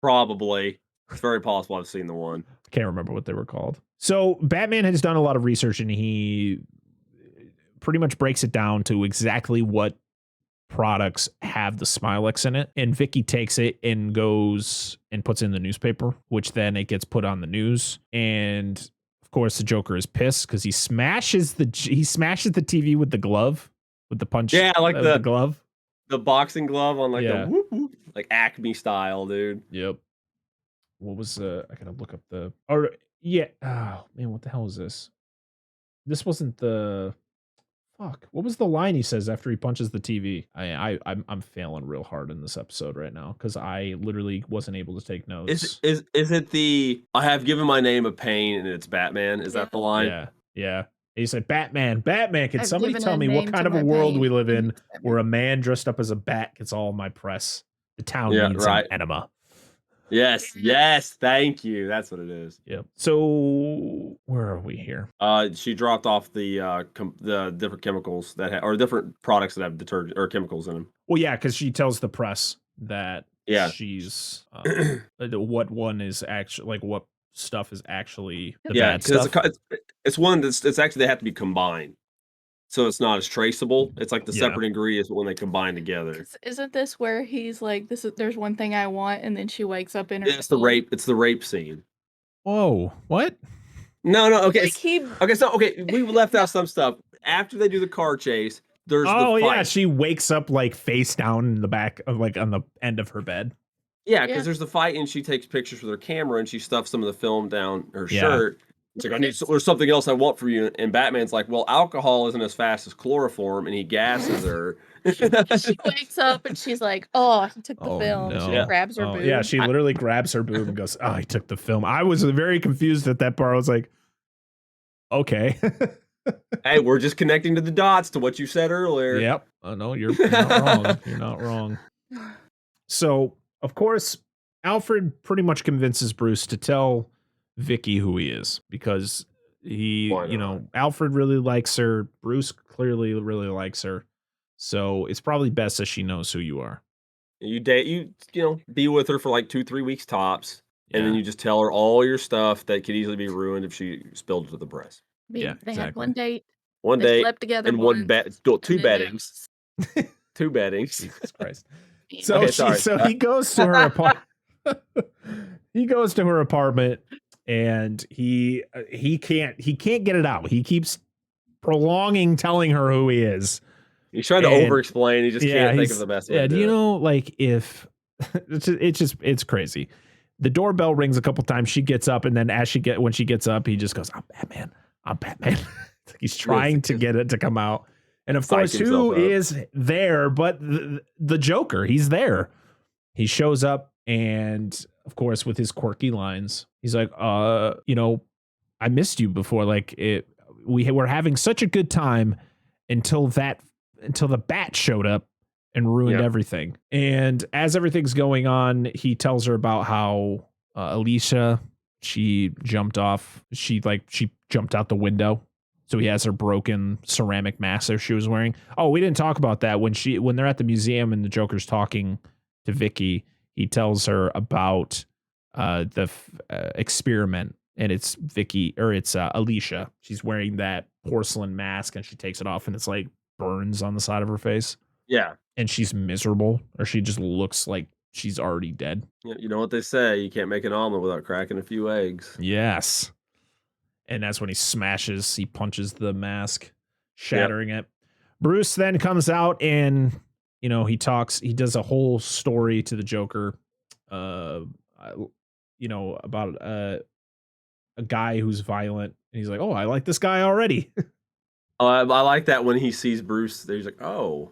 Probably. It's very possible I've seen the one. I can't remember what they were called. So Batman has done a lot of research and he pretty much breaks it down to exactly what products have the Smilex in it. And Vicki takes it and goes and puts it in the newspaper, which then it gets put on the news. And of course the Joker is pissed because he smashes the TV with the glove, with the punch. Yeah, like the glove. The boxing glove on the whoop, whoop, like Acme style, dude. Yep. What was I gotta look up oh man, what the hell is this? This wasn't the fuck. What was the line he says after he punches the TV? I'm failing real hard in this episode right now because I literally wasn't able to take notes. Is it the I have given my name a pain and it's Batman? Is that the line? Yeah. He said, Batman, can somebody tell me what kind of a world we live in where a man dressed up as a bat gets all my press? The town needs an enema. Yes, thank you. That's what it is. Yep. So where are we here? She dropped off the different chemicals or different products that have detergent or chemicals in them. Well, yeah, because she tells the press that she's what one is actually like what stuff is actually the bad stuff. It's one it's actually they have to be combined. So it's not as traceable. It's like the separate ingredients, but when they combine together. Isn't this where he's like, there's one thing I want, and then she wakes up in her It's the rape scene. Whoa, what? No, okay. We left out some stuff. After they do the car chase, there's the fight. She wakes up like face down in the back of like on the end of her bed. Yeah, because there's the fight and she takes pictures with her camera and she stuffs some of the film down her shirt. It's like, there's something else I want for you. And Batman's like, well, alcohol isn't as fast as chloroform, and he gasses her. She wakes up and she's like, oh, he took the film. No. She grabs her boob. Yeah, she literally grabs her boob and goes, oh, he took the film. I was very confused at that part. I was like, okay. Hey, we're just connecting to the dots to what you said earlier. Yep. Oh, no, you're not wrong. You're not wrong. So, of course, Alfred pretty much convinces Bruce to tell Vicki who he is because Alfred really likes her. Bruce clearly really likes her. So it's probably best that she knows who you are. You be with her for like 2-3 weeks tops. And then you just tell her all your stuff that could easily be ruined if she spilled it to the press. They had one date. They slept together and once, two beddings. Two beddings. Jesus Christ. So he goes to her apartment. He goes to her apartment, and he can't get it out. He keeps prolonging telling her who he is. He's trying to over-explain. He just can't think of the best way. Yeah, do you know, like, if it's crazy. The doorbell rings a couple times. She gets up, and then when she gets up, he just goes, "I'm Batman." He's trying to get it to come out. And of course, who is there but the Joker? He's there. He shows up, and of course, with his quirky lines, he's like, I missed you before. Like, we were having such a good time until the bat showed up and ruined everything. And as everything's going on, he tells her about how Alicia, she jumped out the window. So he has her broken ceramic mask that she was wearing. Oh, we didn't talk about that. When they're at the museum and the Joker's talking to Vicki, he tells her about the experiment, and it's Alicia. She's wearing that porcelain mask, and she takes it off, and it's like burns on the side of her face. Yeah. And she's miserable, or she just looks like she's already dead. You know what they say, you can't make an omelet without cracking a few eggs. Yes. And that's when he punches the mask, shattering it. Bruce then comes out and, he does a whole story to the Joker, about a guy who's violent. And he's like, "Oh, I like this guy already." Oh, I like that when he sees Bruce, he's like, "Oh,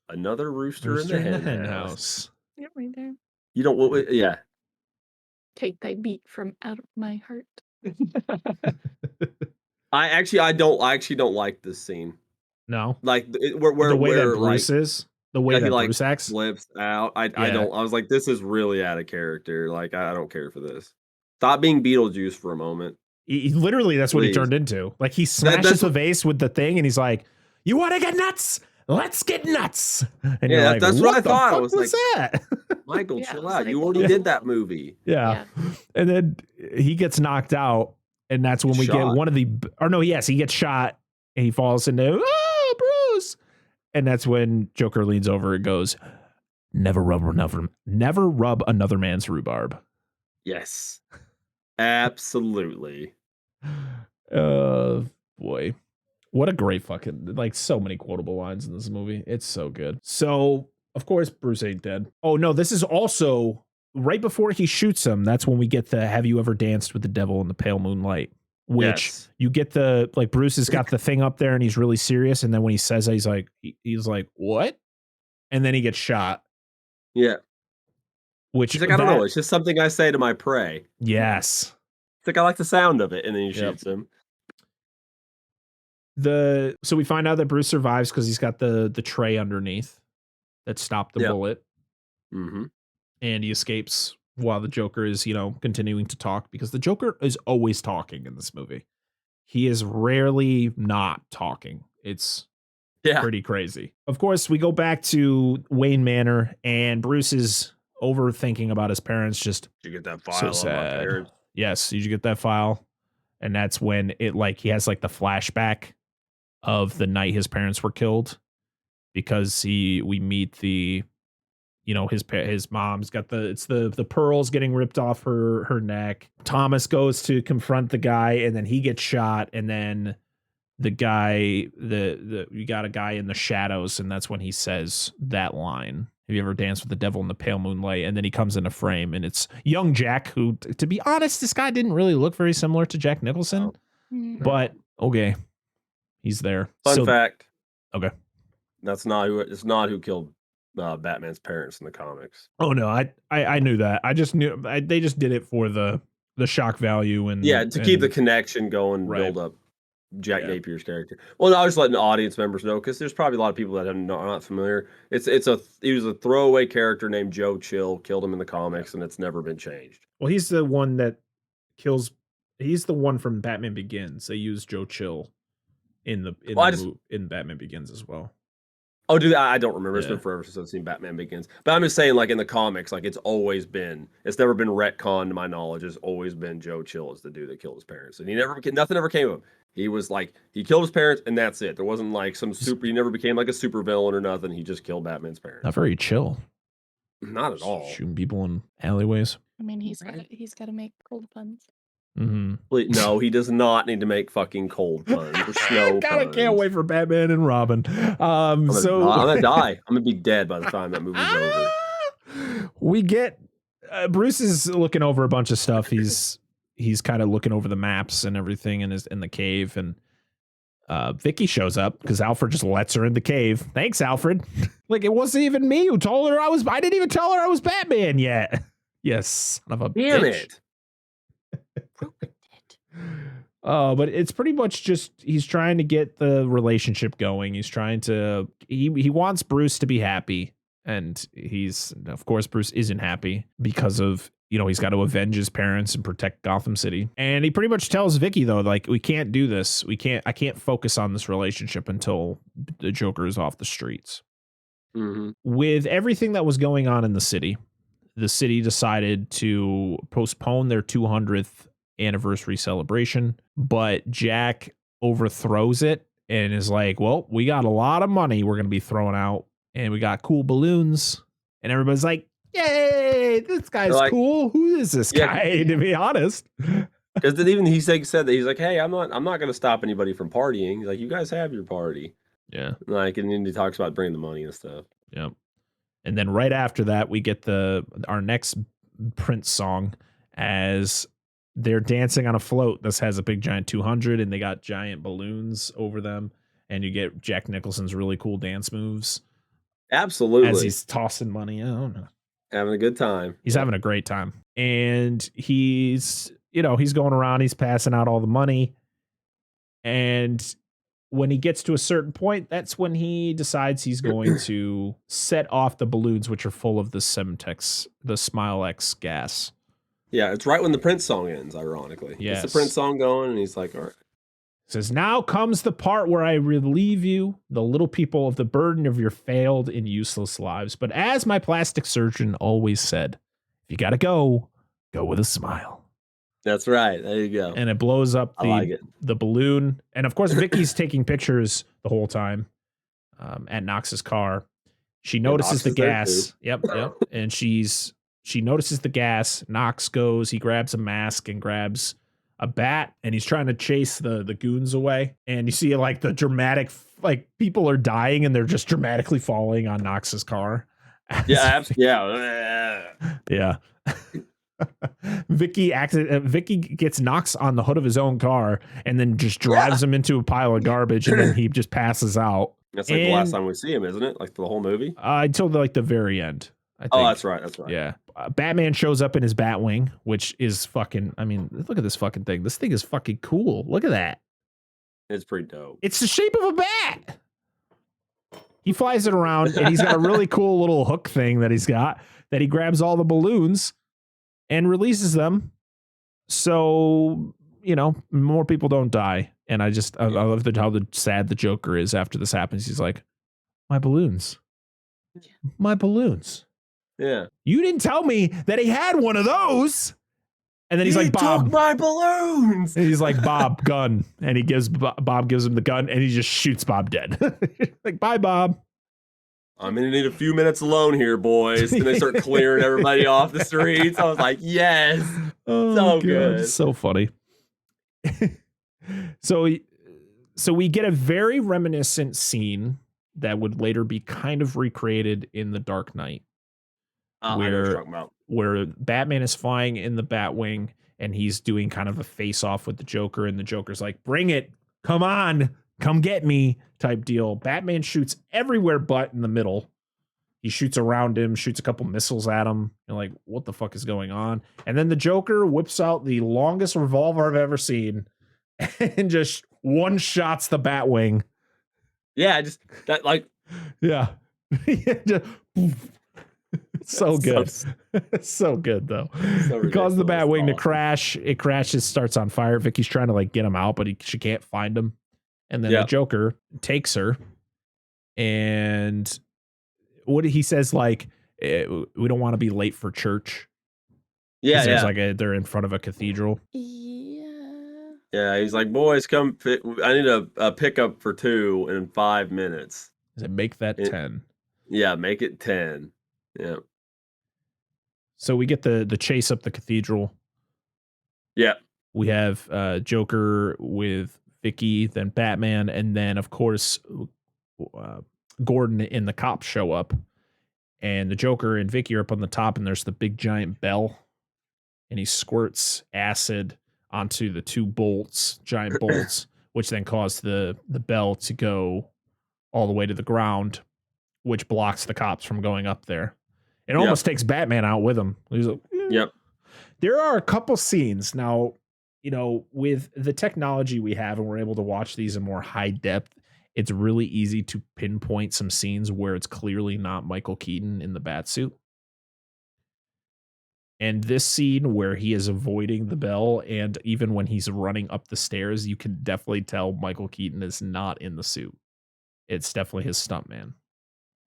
another rooster in the hen house." Yeah, right there. You don't, yeah. Take thy beat from out of my heart. I actually don't like this scene. No, like the way that Bruce is, the way that Bruce acts, flips out. I was like, this is really out of character. Like, I don't care for this. Stop being Beetlejuice for a moment. He literally, that's what he turned into. Like, he smashes the vase with the thing, and he's like, "You want to get nuts? Let's get nuts." And yeah, like, that's what I thought. I was like, that? Michael, chill out. You already did that movie. Yeah. And then he gets knocked out, and that's when we get one of the. Or no, yes, he gets shot, and he falls into Bruce, and that's when Joker leans over and goes, never rub another man's rhubarb." Yes, absolutely. Boy. What a great fucking, like, so many quotable lines in this movie. It's so good. So, of course, Bruce ain't dead. Oh, no, this is also right before he shoots him. That's when we get the "Have you ever danced with the devil in the pale moonlight?" Which you get Bruce has got the thing up there and he's really serious. And then when he says that, he's like, "What?" And then he gets shot. Yeah. Which he's like, I don't know. It's just something I say to my prey. Yes. It's like, I like the sound of it. And then he shoots him. So we find out that Bruce survives because he's got the tray underneath that stopped the bullet. Mm-hmm. And he escapes while the Joker is, continuing to talk, because the Joker is always talking in this movie. He is rarely not talking. It's pretty crazy. Of course, we go back to Wayne Manor, and Bruce is overthinking about his parents. Just, did you get that file? So sad. Yes, did you get that file? And that's when he has the flashback of the night his parents were killed, because we meet his mom's got the pearls getting ripped off her neck. Thomas goes to confront the guy, and then he gets shot, and then the guy you got a guy in the shadows, and that's when he says that line, "Have you ever danced with the devil in the pale moonlight?" And then he comes into frame, and it's young Jack, who, to be honest, this guy didn't really look very similar to Jack Nicholson. But okay, he's there. Fun fact. Okay. It's not who killed Batman's parents in the comics. Oh no, I knew that. I just knew they just did it for the shock value and to keep the connection going, build up Jack Napier's character. Well, no, I was letting the audience members know because there's probably a lot of people that are not familiar. He was a throwaway character named Joe Chill, killed him in the comics, and it's never been changed. Well, he's the one that kills. He's the one from Batman Begins. They use Joe Chill in Batman Begins as well. Oh, dude, I don't remember. It's been forever since I've seen Batman Begins. But I'm just saying, like, in the comics, like, it's never been retconned to my knowledge. It's always been Joe Chill is the dude that killed his parents. And nothing ever came of him. He was like, he killed his parents and that's it. There wasn't like he never became like a super villain or nothing. He just killed Batman's parents. Not very chill. Not at all. Shooting people in alleyways. I mean, he's got to make cold puns. Mm-hmm. No, he does not need to make fucking cold puns or snow puns. Can't wait for Batman and Robin. I'm gonna die. I'm gonna be dead by the time that movie's over. We get Bruce is looking over a bunch of stuff. He's kind of looking over the maps and everything in the cave, and Vicki shows up because Alfred just lets her in the cave. Thanks, Alfred. Like, it wasn't even me who told her I didn't even tell her I was Batman yet. Yes, son of a damn bitch. It. But it's pretty much just he's trying to get the relationship going. He's trying to he wants Bruce to be happy, and of course Bruce isn't happy because of he's got to avenge his parents and protect Gotham City. And he pretty much tells Vicki though, like, we can't do this. I can't focus on this relationship until the Joker is off the streets. Mm-hmm. With everything that was going on in the city decided to postpone their 200th anniversary celebration, but Jack overthrows it and is like, well, we got a lot of money we're going to be throwing out, and we got cool balloons, and everybody's like, yay, this guy's cool. Who is this guy, to be honest? Because even he said that he's like, hey, I'm not going to stop anybody from partying. He's like, you guys have your party. Yeah. Like, and then he talks about bringing the money and stuff. Yep. And then right after that, we get our next Prince song as they're dancing on a float that has a big giant 200, and they got giant balloons over them, and you get Jack Nicholson's really cool dance moves. Absolutely. As he's tossing money. I don't know. Having a good time. He's having a great time. And he's going around, he's passing out all the money. And when he gets to a certain point, that's when he decides he's going to set off the balloons, which are full of the Semtex, the Smile X gas. Yeah, it's right when the Prince song ends, ironically. Yes. It's the Prince song going, and he's like, all right. Says, now comes the part where I relieve you, the little people, of the burden of your failed and useless lives. But as my plastic surgeon always said, if you got to go with a smile. That's right. There you go. And it blows up the balloon. And of course, Vicky's taking pictures the whole time at Knox's car. She notices the gas. Yep. And she notices the gas. Knox goes, he grabs a mask and grabs a bat, and he's trying to chase the goons away. And you see like the dramatic, like, people are dying and they're just dramatically falling on Knox's car. Yeah. Vicki gets Knox on the hood of his own car and then just drives him into a pile of garbage, and then he just passes out. That's like the last time we see him, isn't it? Like the whole movie? Until like the very end. I think. Oh, that's right. Yeah. Batman shows up in his Batwing, which is fucking, I mean, look at this fucking thing. This thing is fucking cool. Look at that. It's pretty dope. It's the shape of a bat. He flies it around, and he's got a really cool little hook thing that he's got that he grabs all the balloons and releases them. So, more people don't die. And I love how sad the Joker is after this happens. He's like, my balloons. Yeah. You didn't tell me that he had one of those. And then he's like, Bob, took my balloons. And he's like, Bob, gun. And Bob gives him the gun, and he just shoots Bob dead. Like, bye, Bob. I'm going to need a few minutes alone here, boys. And they start clearing everybody off the streets. I was like, yes. So good. So funny. So we get a very reminiscent scene that would later be kind of recreated in The Dark Knight. Where Batman is flying in the Batwing, and he's doing kind of a face-off with the Joker, and the Joker's like, bring it, come on, come get me, type deal. Batman shoots everywhere but in the middle. He shoots around him, shoots a couple missiles at him. You're like, what the fuck is going on? And then the Joker whips out the longest revolver I've ever seen and just one shots the Batwing. Yeah, just that like. Yeah. So good. So good though. It caused the Batwing to crash. It crashes, starts on fire. Vicky's trying to like get him out, but she can't find him. And then the Joker takes her, and what he says, like, we don't want to be late for church. Yeah, there's like they're in front of a cathedral. Yeah, he's like, boys, come. I need a pickup for 2 in 5 minutes. Does it make that 10? Yeah, make it 10. Yeah. So we get the chase up the cathedral. Yeah. We have Joker with Vicki, then Batman, and then of course Gordon and the cops show up, and the Joker and Vicki are up on the top, and there's the big giant bell, and he squirts acid onto the 2 giant bolts, which then cause the bell to go all the way to the ground, which blocks the cops from going up there. It almost takes Batman out with him. He's like, Yep. There are a couple scenes now, with the technology we have, and we're able to watch these in more high depth. It's really easy to pinpoint some scenes where it's clearly not Michael Keaton in the Batsuit. And this scene where he is avoiding the bell, and even when he's running up the stairs, you can definitely tell Michael Keaton is not in the suit. It's definitely his stuntman.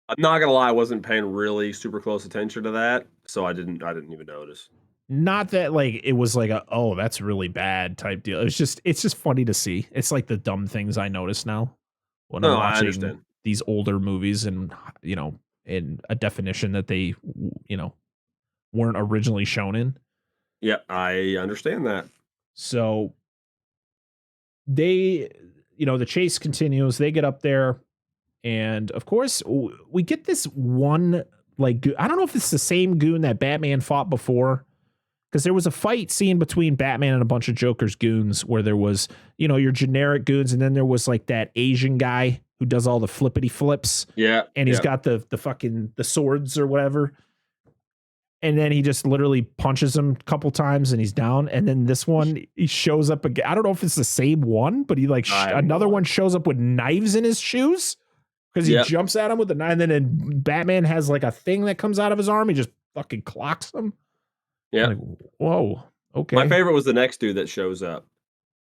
I'm not gonna lie, I wasn't paying really super close attention to that, so I didn't even notice. Not that like it was like that's really bad type deal. It's just funny to see. It's like the dumb things I notice now when I'm watching these older movies, and in a definition that they weren't originally shown in. Yeah, I understand that. So they, the chase continues. They get up there, and of course we get this one, like, I don't know if it's the same goon that Batman fought before, because there was a fight scene between Batman and a bunch of Joker's goons where there was, your generic goons, and then there was like that Asian guy who does all the flippity flips. Yeah. And he's got the fucking the swords or whatever. And then he just literally punches him a couple times and he's down. And then this one, he shows up again. I don't know if it's the same one, but he like another one shows up with knives in his shoes because he jumps at him with the knife. And then Batman has like a thing that comes out of his arm. He just fucking clocks him. Yeah. Like, whoa. Okay. My favorite was the next dude that shows up,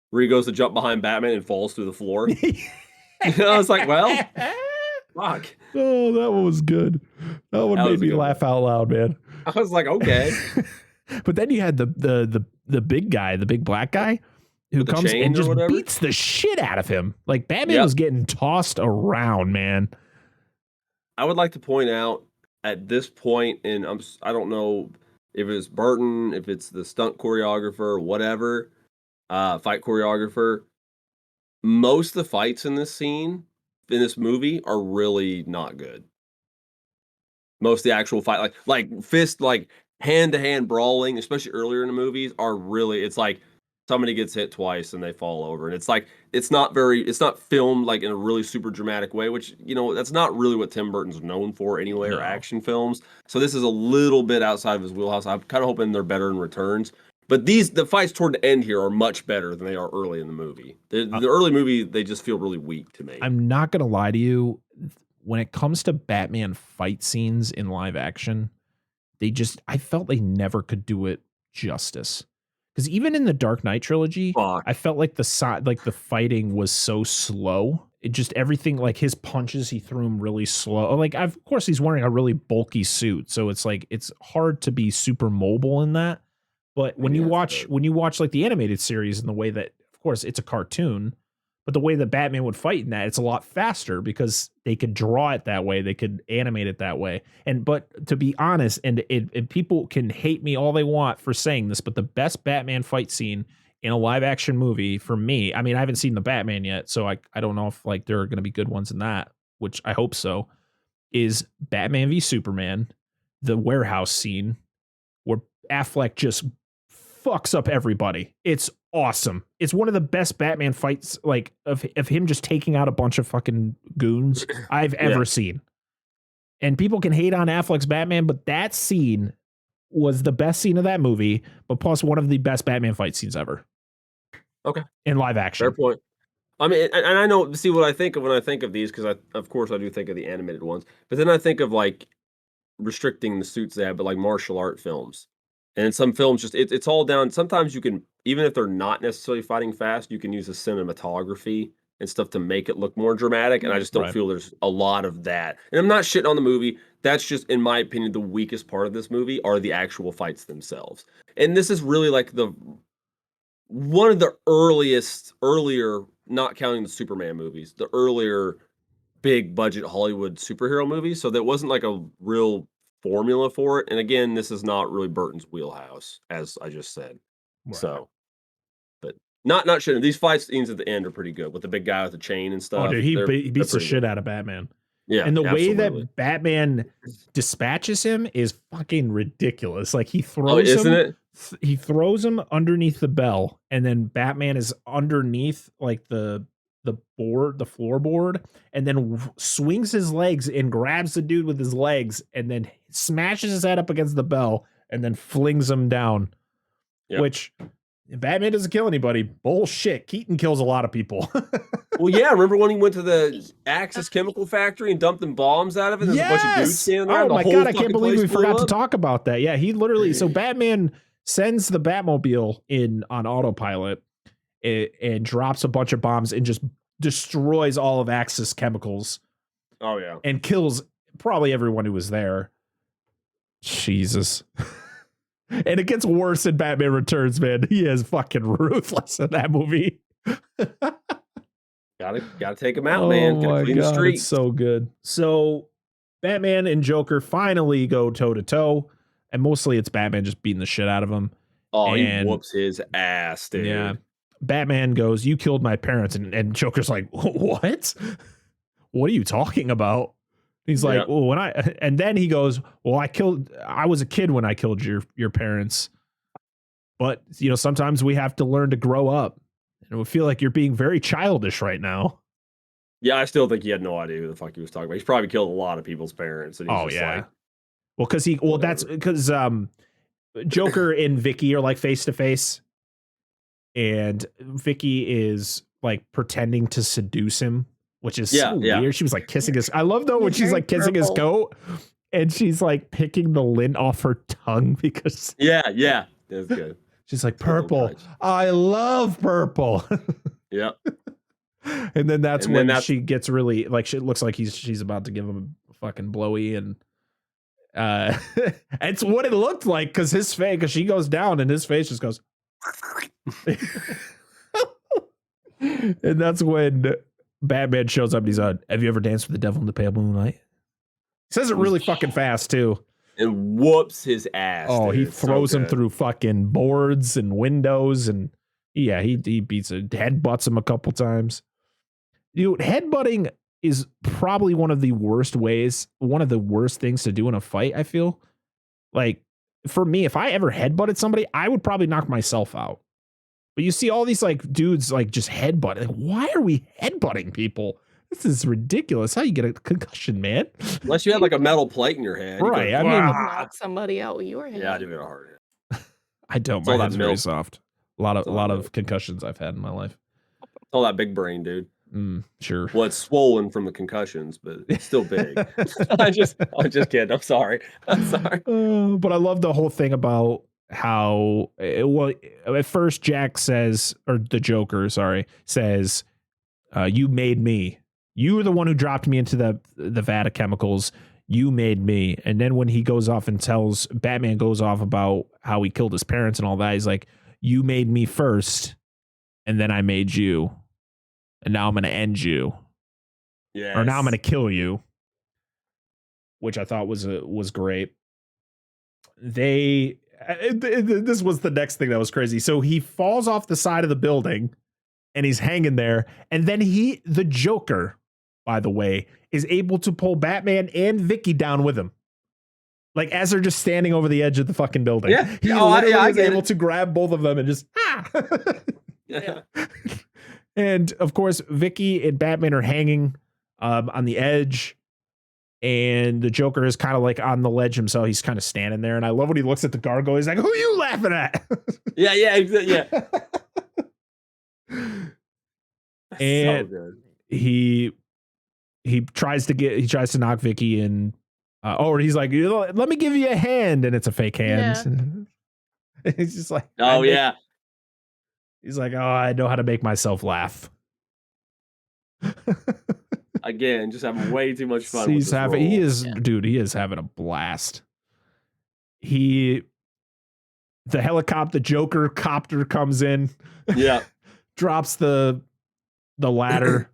where he goes to jump behind Batman and falls through the floor. I was like, well, fuck. Oh, that one was good. That one made me laugh out loud, man. I was like, okay. But then you had the big guy, the big black guy, who comes and just beats the shit out of him. Like Batman was getting tossed around, man. I would like to point out at this point, and I don't know if it's Burton, if it's the stunt choreographer, whatever, fight choreographer, most of the fights in this movie are really not good. Most of the actual fight, like fist, like hand-to-hand brawling, especially earlier in the movies, are really, it's like somebody gets hit twice and they fall over. And it's like, it's not filmed like in a really super dramatic way, which, that's not really what Tim Burton's known for anyway, or action films. So this is a little bit outside of his wheelhouse. I'm kind of hoping they're better in returns. But the fights toward the end here are much better than they are early in the movie. The early movie, they just feel really weak to me. I'm not going to lie to you. When it comes to Batman fight scenes in live action, I felt they never could do it justice. Because even in the Dark Knight trilogy, I felt like the fighting was so slow. It just, everything, like his punches, he threw them really slow. Like, of course, he's wearing a really bulky suit, so it's like it's hard to be super mobile in that. But when you watch like the animated series, and the way that, of course, it's a cartoon, but the way that Batman would fight in that, it's a lot faster because they could draw it that way. They could animate it that way. But to be honest, and people can hate me all they want for saying this, but the best Batman fight scene in a live action movie for me, I mean, I haven't seen the Batman yet, so I don't know if like there are going to be good ones in that, which I hope so, is Batman v Superman, the warehouse scene where Affleck just fucks up everybody. It's awesome. It's one of the best Batman fights, like of him just taking out a bunch of fucking goons I've ever seen. And people can hate on Affleck's Batman, but that scene was the best scene of that movie, but plus one of the best Batman fight scenes ever. Okay. In live action. Fair point. I mean, and I know, see what I think of when I think of these, because of course I do think of the animated ones, but then I think of like restricting the suits they have, but like martial art films. And in some films, just it's all down. Sometimes you can, even if they're not necessarily fighting fast, you can use the cinematography and stuff to make it look more dramatic. And I just don't feel there's a lot of that. And I'm not shitting on the movie. That's just, in my opinion, the weakest part of this movie are the actual fights themselves. And this is really like one of the earlier, not counting the Superman movies, the earlier big budget Hollywood superhero movies. So that wasn't like a real formula for it. And again, this is not really Burton's wheelhouse, as I just said. Right. So, but not shit. These fight scenes at the end are pretty good with the big guy with the chain and stuff. Oh, dude, he beats the shit out of Batman. Yeah, and the way that Batman dispatches him is fucking ridiculous. Like he throws him, he throws him underneath the bell, and then Batman is underneath like the floorboard, and then swings his legs and grabs the dude with his legs, and then smashes his head up against the bell, and then flings him down. Yep. Which Batman doesn't kill anybody. Bullshit. Keaton kills a lot of people. Well, yeah. Remember when he went to the Axis chemical factory and dumped them bombs out of it? There's a bunch of dudes standing there. Oh my God, I can't believe we forgot to talk about that. Yeah, he literally, so Batman sends the Batmobile in on autopilot and drops a bunch of bombs and just destroys all of Axis chemicals. Oh yeah. And kills probably everyone who was there. Jesus. And it gets worse in Batman Returns, man. He is fucking ruthless in that movie. Gotta take him out, man. Gotta clean the streets. It's so good. So Batman and Joker finally go toe to toe, and mostly it's Batman just beating the shit out of him. Oh, he whoops his ass, dude. Yeah. Batman goes, "You killed my parents," and Joker's like, "What? What are you talking about?" He's like, "Well, and then he goes, "Well, I was a kid when I killed your parents. But, sometimes we have to learn to grow up. And we feel like you're being very childish right now." Yeah, I still think he had no idea who the fuck he was talking about. He's probably killed a lot of people's parents. And he's like, well, that's because Joker and Vicki are like face to face, and Vicki is like pretending to seduce him, which is so weird. She was like kissing his. I love though when she's like kissing his coat, and she's like picking the lint off her tongue because. Yeah, that's good. She's like, "Purple. I love purple." Yep. And then that's when she gets really like, she looks like she's about to give him a fucking blowy, and it's what it looked like because his face, because she goes down and his face just goes. And that's when Batman shows up and he's on, "Have you ever danced with the devil in the pale moonlight?" He says it really fucking fast too. And whoops his ass. Oh, dude. He throws him through fucking boards and windows, and he beats it, headbutts him a couple times. Headbutting is probably one of the worst things to do in a fight, I feel. Like, for me, if I ever headbutted somebody, I would probably knock myself out. But you see all these like dudes like just headbutting. Like, why are we headbutting people? This is ridiculous. How you get a concussion, man? Unless you had like a metal plate in your head. Right. I mean, knock somebody out with your head. Yeah, I do get a hard hit. I don't. My head's very soft. A lot of concussions I've had in my life. All that big brain, dude. Sure. Well, it's swollen from the concussions, but it's still big. I'm just kidding. I'm sorry. But I love the whole thing about how, at first Jack says, or the Joker, says, "You made me. You were the one who dropped me into the vat of chemicals. You made me." And then when he goes off and Batman goes off about how he killed his parents and all that, he's like, "You made me first, and then I made you. And now I'm going to end you." Yeah. Or now I'm going to kill you. Which I thought was great. This was the next thing that was crazy. So he falls off the side of the building and he's hanging there. And then the Joker, by the way, is able to pull Batman and Vicki down with him. Like, as they're just standing over the edge of the fucking building. Yeah. He literally is able to grab both of them and just, Yeah. And of course, Vicki and Batman are hanging on the edge, and the Joker is kind of like on the ledge himself. He's kind of standing there, and I love when he looks at the gargoyle. He's like, "Who are you laughing at?" Yeah. And so good. he tries to knock Vicki in. Or he's like, let me give you a hand, and it's a fake hand. Yeah. He's just like, oh yeah. He's like, oh, I know how to make myself laugh. Again, just having way too much fun. He is having a blast. The Joker copter comes in. Yeah. Drops the ladder.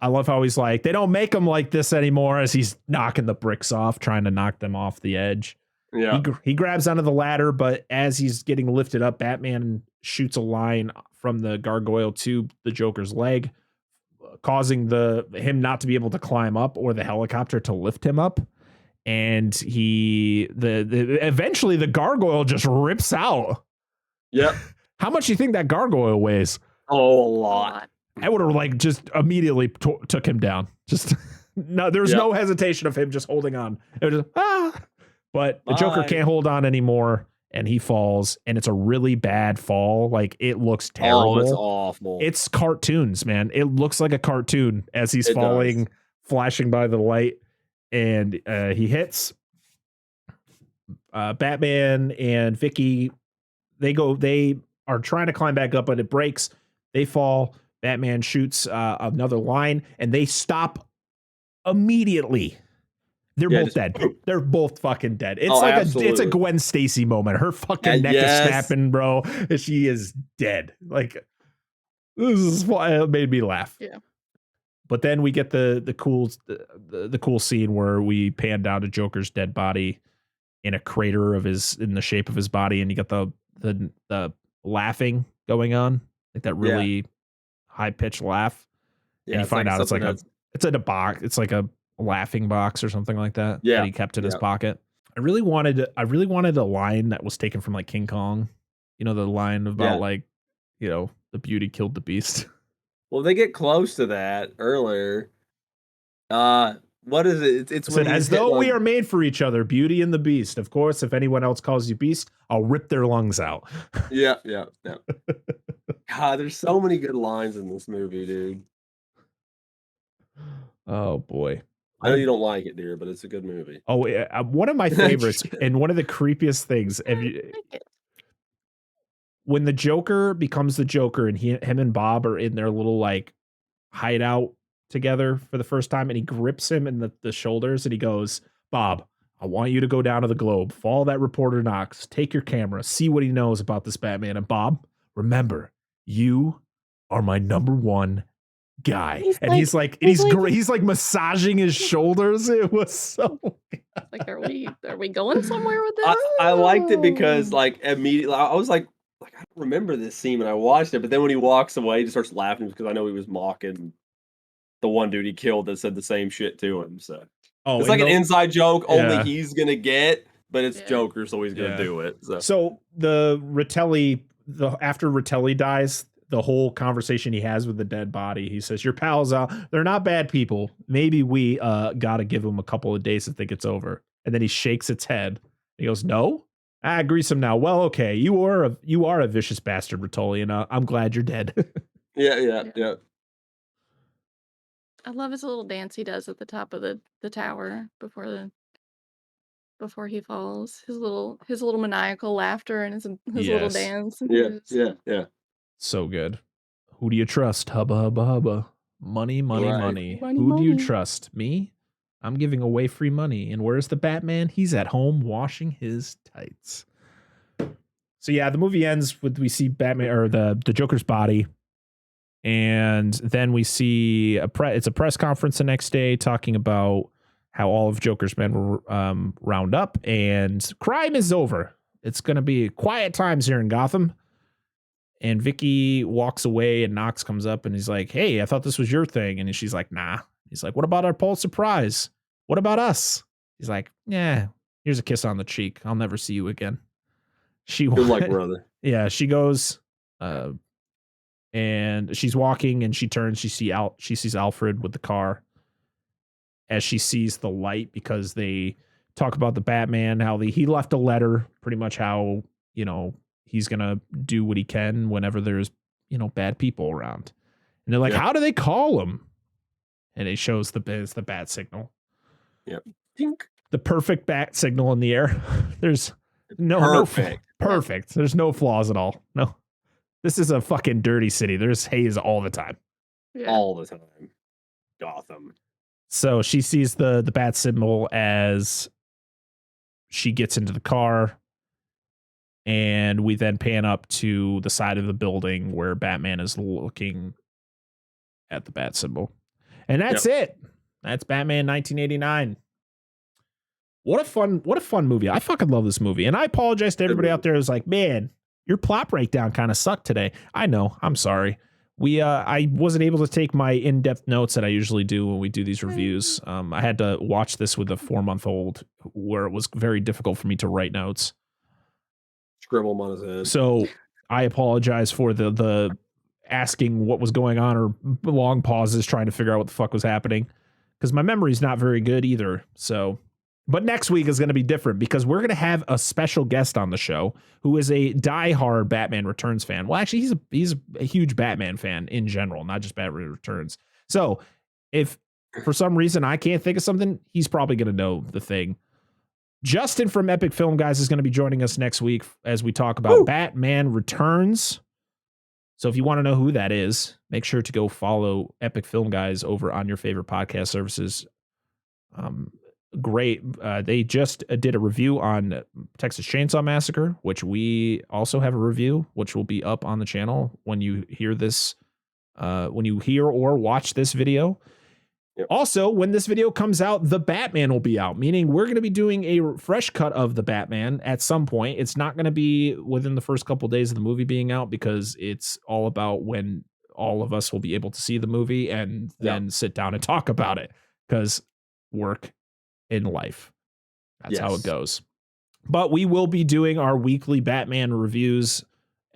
I love how he's like, they don't make them like this anymore, as he's knocking the bricks off, trying to knock them off the edge. Yeah. He grabs onto the ladder, but as he's getting lifted up, Batman shoots a line from the gargoyle to the Joker's leg, causing him not to be able to climb up or the helicopter to lift him up. And eventually the gargoyle just rips out. Yep. How much do you think that gargoyle weighs? Oh, a lot. I would have just immediately took him down. Just no, there's no hesitation of him just holding on. It was just, but the Joker can't hold on anymore, and he falls, and it's a really bad fall. Like, it looks terrible. Oh, it's awful. It's cartoons, man. It looks like a cartoon as he's falling, flashing by the light, and he hits. Batman and Vicki, they are trying to climb back up, but it breaks. They fall. Batman shoots another line, and they stop immediately. They're both dead. They're both fucking dead. It's it's a Gwen Stacy moment. Her fucking neck is snapping, bro. She is dead. Like, it made me laugh. Yeah. But then we get the cool scene where we pan down to Joker's dead body in a crater in the shape of his body, and you got the laughing going on, like that really high pitched laugh. Yeah, and you find out it's in a box. It's like a laughing box or something like that. Yeah, that he kept in his pocket. I really wanted a line that was taken from like King Kong. You know, the line about the beauty killed the beast. Well, they get close to that earlier. What is it? It's when as though we are made for each other, Beauty and the Beast. Of course, if anyone else calls you Beast, I'll rip their lungs out. Yeah. God, there's so many good lines in this movie, dude. Oh boy. I know you don't like it, dear, but it's a good movie. Oh, one of my favorites and one of the creepiest things. When the Joker becomes the Joker and him and Bob are in their little like hideout together for the first time, and he grips him in the shoulders and he goes, Bob, I want you to go down to the Globe, follow that reporter Knox, take your camera, see what he knows about this Batman. And Bob, remember, you are my number one guy. He's like massaging his shoulders. It was so like, are we going somewhere with this? I liked it because like immediately I was like I don't remember this scene when I watched it, but then when he walks away, he just starts laughing because I know he was mocking the one dude he killed that said the same shit to him. So it's like an inside joke only he's gonna get, but it's Joker, so he's gonna do it. So the Ritelli, after Ritelli dies, the whole conversation he has with the dead body, he says, your pals out, they're not bad people. Maybe we gotta give them a couple of days to think it's over. And then he shakes its head. He goes, no, I grease him now. Well, okay, you are a vicious bastard, Ritelli, and I'm glad you're dead. Yeah. I love his little dance he does at the top of the tower before he falls. His little maniacal laughter and his little dance. Yeah. So good. Who do you trust? Hubba hubba hubba. Money. Who do you trust? Me? I'm giving away free money. And where's the Batman? He's at home washing his tights. So yeah, the movie ends with we see Batman or the Joker's body. And then we see it's a press conference the next day talking about how all of Joker's men were round up and crime is over. It's going to be quiet times here in Gotham. And Vicki walks away and Knox comes up and he's like, hey, I thought this was your thing. And she's like, nah. He's like, what about our Pulitzer Prize? What about us? He's like, yeah, here's a kiss on the cheek. I'll never see you again. Good luck, brother. Yeah, she goes, and she's walking and she turns. She sees Alfred with the car as she sees the light, because they talk about the Batman, how he left a letter, pretty much how, he's going to do what he can whenever there's, bad people around. And they're like, how do they call him? And it shows the bat signal. Yep. Dink. The perfect bat signal in the air. There's perfect. Perfect. There's no flaws at all. No. This is a fucking dirty city. There's haze all the time. Yeah. All the time. Gotham. So she sees the bat symbol as she gets into the car. And we then pan up to the side of the building where Batman is looking at the bat symbol. And that's it. That's Batman 1989. What a fun movie. I fucking love this movie. And I apologize to everybody out there who's like, man, your plot breakdown kind of sucked today. I know. I'm sorry. I wasn't able to take my in-depth notes that I usually do when we do these reviews. I had to watch this with a 4-month-old where it was very difficult for me to write notes. Scribble them on his head. So I apologize for the asking what was going on or long pauses trying to figure out what the fuck was happening because my memory is not very good either. So, but next week is going to be different because we're going to have a special guest on the show who is a diehard Batman Returns fan. Well, actually, he's a huge Batman fan in general, not just Batman Returns. So if for some reason I can't think of something, he's probably going to know the thing. Justin from Epic Film Guys is going to be joining us next week as we talk about Batman Returns. So if you want to know who that is, make sure to go follow Epic Film Guys over on your favorite podcast services. Great. They just did a review on Texas Chainsaw Massacre, which we also have a review, which will be up on the channel when you hear this, when you hear or watch this video. Yep. Also, when this video comes out, the Batman will be out, meaning we're going to be doing a fresh cut of the Batman at some point. It's not going to be within the first couple of days of the movie being out because it's all about when all of us will be able to see the movie and then sit down and talk about it because work in life. That's how it goes. But we will be doing our weekly Batman reviews.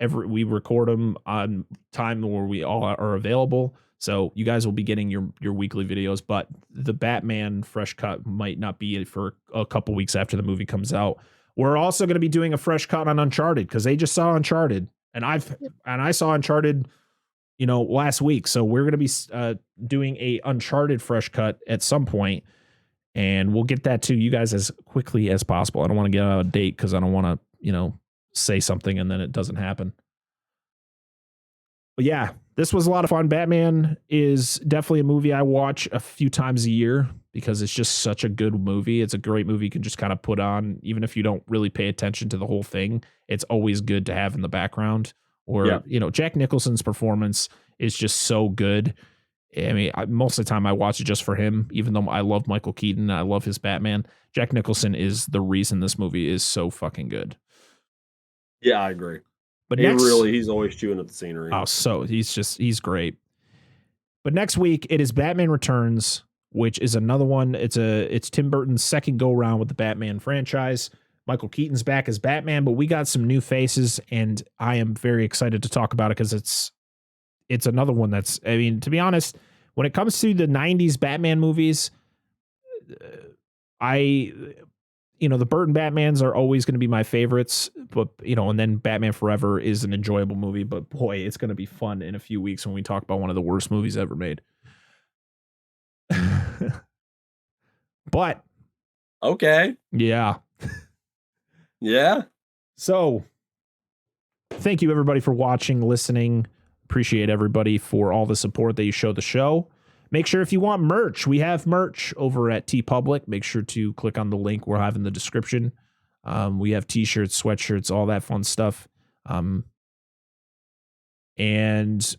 We record them on time where we all are available. So you guys will be getting your weekly videos, but the Batman fresh cut might not be for a couple weeks after the movie comes out. We're also going to be doing a fresh cut on Uncharted because they just saw Uncharted, and I saw Uncharted, last week. So we're going to be doing a Uncharted fresh cut at some point, and we'll get that to you guys as quickly as possible. I don't want to get out of date because I don't want to, say something and then it doesn't happen. But yeah, this was a lot of fun. Batman is definitely a movie I watch a few times a year because it's just such a good movie. It's a great movie you can just kind of put on, even if you don't really pay attention to the whole thing. It's always good to have in the background. Or, Jack Nicholson's performance is just so good. I mean, most of the time I watch it just for him, even though I love Michael Keaton. I love his Batman. Jack Nicholson is the reason this movie is so fucking good. Yeah, I agree. But he's always chewing at the scenery. Oh, so he's great. But next week it is Batman Returns, which is another one. It's Tim Burton's second go around with the Batman franchise. Michael Keaton's back as Batman, but we got some new faces, and I am very excited to talk about it because it's another one that's, I mean, to be honest, when it comes to the 90s Batman movies, the Burton Batmans are always going to be my favorites, but, and then Batman Forever is an enjoyable movie, but boy, it's going to be fun in a few weeks when we talk about one of the worst movies ever made. But. Okay. Yeah. Yeah. So thank you everybody for watching, listening. Appreciate everybody for all the support that you show the show. Make sure if you want merch, we have merch over at TeePublic. Make sure to click on the link we'll have in the description. We have t-shirts, sweatshirts, all that fun stuff. And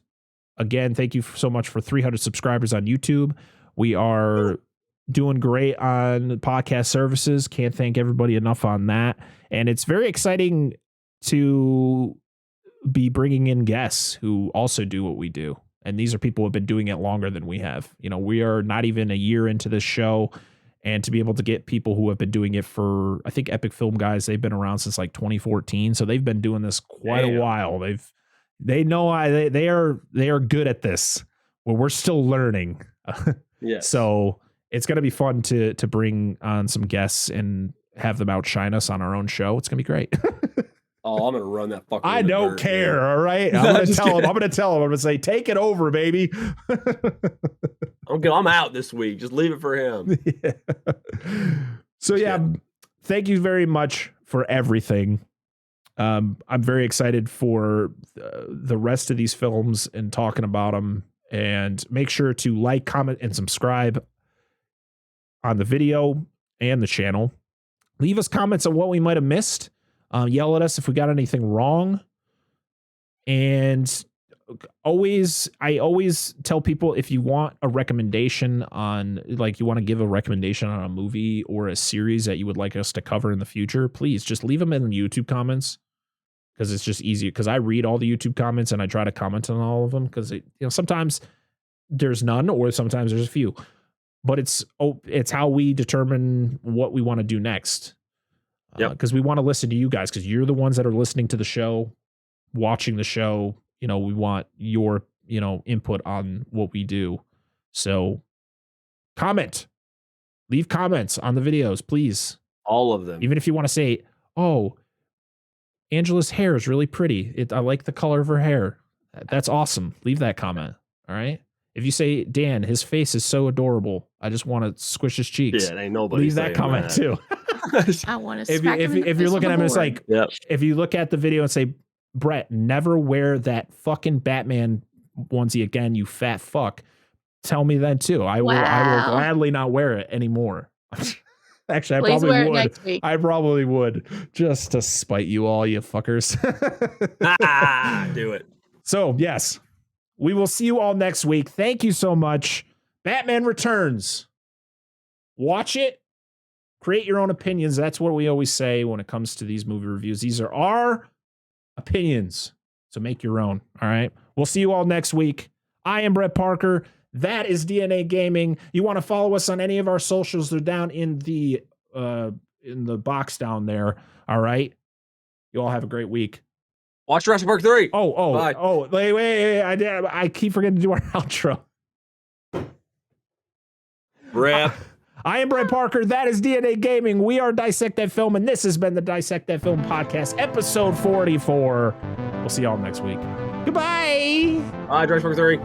again, thank you so much for 300 subscribers on YouTube. We are doing great on podcast services. Can't thank everybody enough on that. And it's very exciting to be bringing in guests who also do what we do. And these are people who have been doing it longer than we have. We are not even a year into this show. And to be able to get people who have been doing it for, I think Epic Film Guys, they've been around since like 2014. So they've been doing this quite a while. They are good at this. Well, we're still learning. Yes. So it's going to be fun to bring on some guests and have them outshine us on our own show. It's going to be great. Oh, I'm gonna run that fucker. I don't care. All right, I'm gonna tell him. I'm gonna say, take it over, baby. I'm out this week. Just leave it for him. Yeah. So thank you very much for everything. I'm very excited for the rest of these films and talking about them. And make sure to like, comment, and subscribe on the video and the channel. Leave us comments on what we might have missed. Yell at us if we got anything wrong. And I always tell people, if you want a recommendation on, like, you want to give a recommendation on a movie or a series that you would like us to cover in the future, please just leave them in the YouTube comments, because it's just easier. Because I read all the YouTube comments and I try to comment on all of them, because sometimes there's none or sometimes there's a few, but it's how we determine what we want to do next. Because we want to listen to you guys, because you're the ones that are listening to the show, watching the show. We want your, input on what we do. So leave comments on the videos, please. All of them. Even if you want to say, oh, Angela's hair is really pretty. I like the color of her hair. That's awesome. Leave that comment. All right. If you say, Dan, his face is so adorable, I just want to squish his cheeks. Yeah, ain't nobody. Leave that comment too. I want to. If you're looking at him, it's like, if you look at the video and say, Brett, never wear that fucking Batman onesie again, you fat fuck. Tell me then too. I will gladly not wear it anymore. Actually, I probably would, just to spite you all, you fuckers. Do it. So yes, we will see you all next week. Thank you so much. Batman Returns. Watch it. Create your own opinions. That's what we always say when it comes to these movie reviews. These are our opinions. So make your own. All right. We'll see you all next week. I am Brett Parker. That is DNA Gaming. You want to follow us on any of our socials? They're down in the box down there. All right. You all have a great week. Watch Jurassic Park 3. Wait. I keep forgetting to do our outro. Rip. I am Brett Parker. That is DNA Gaming. We are Dissect That Film, and this has been the Dissect That Film podcast, episode 44. We'll see y'all next week. Goodbye. Jurassic Park 3.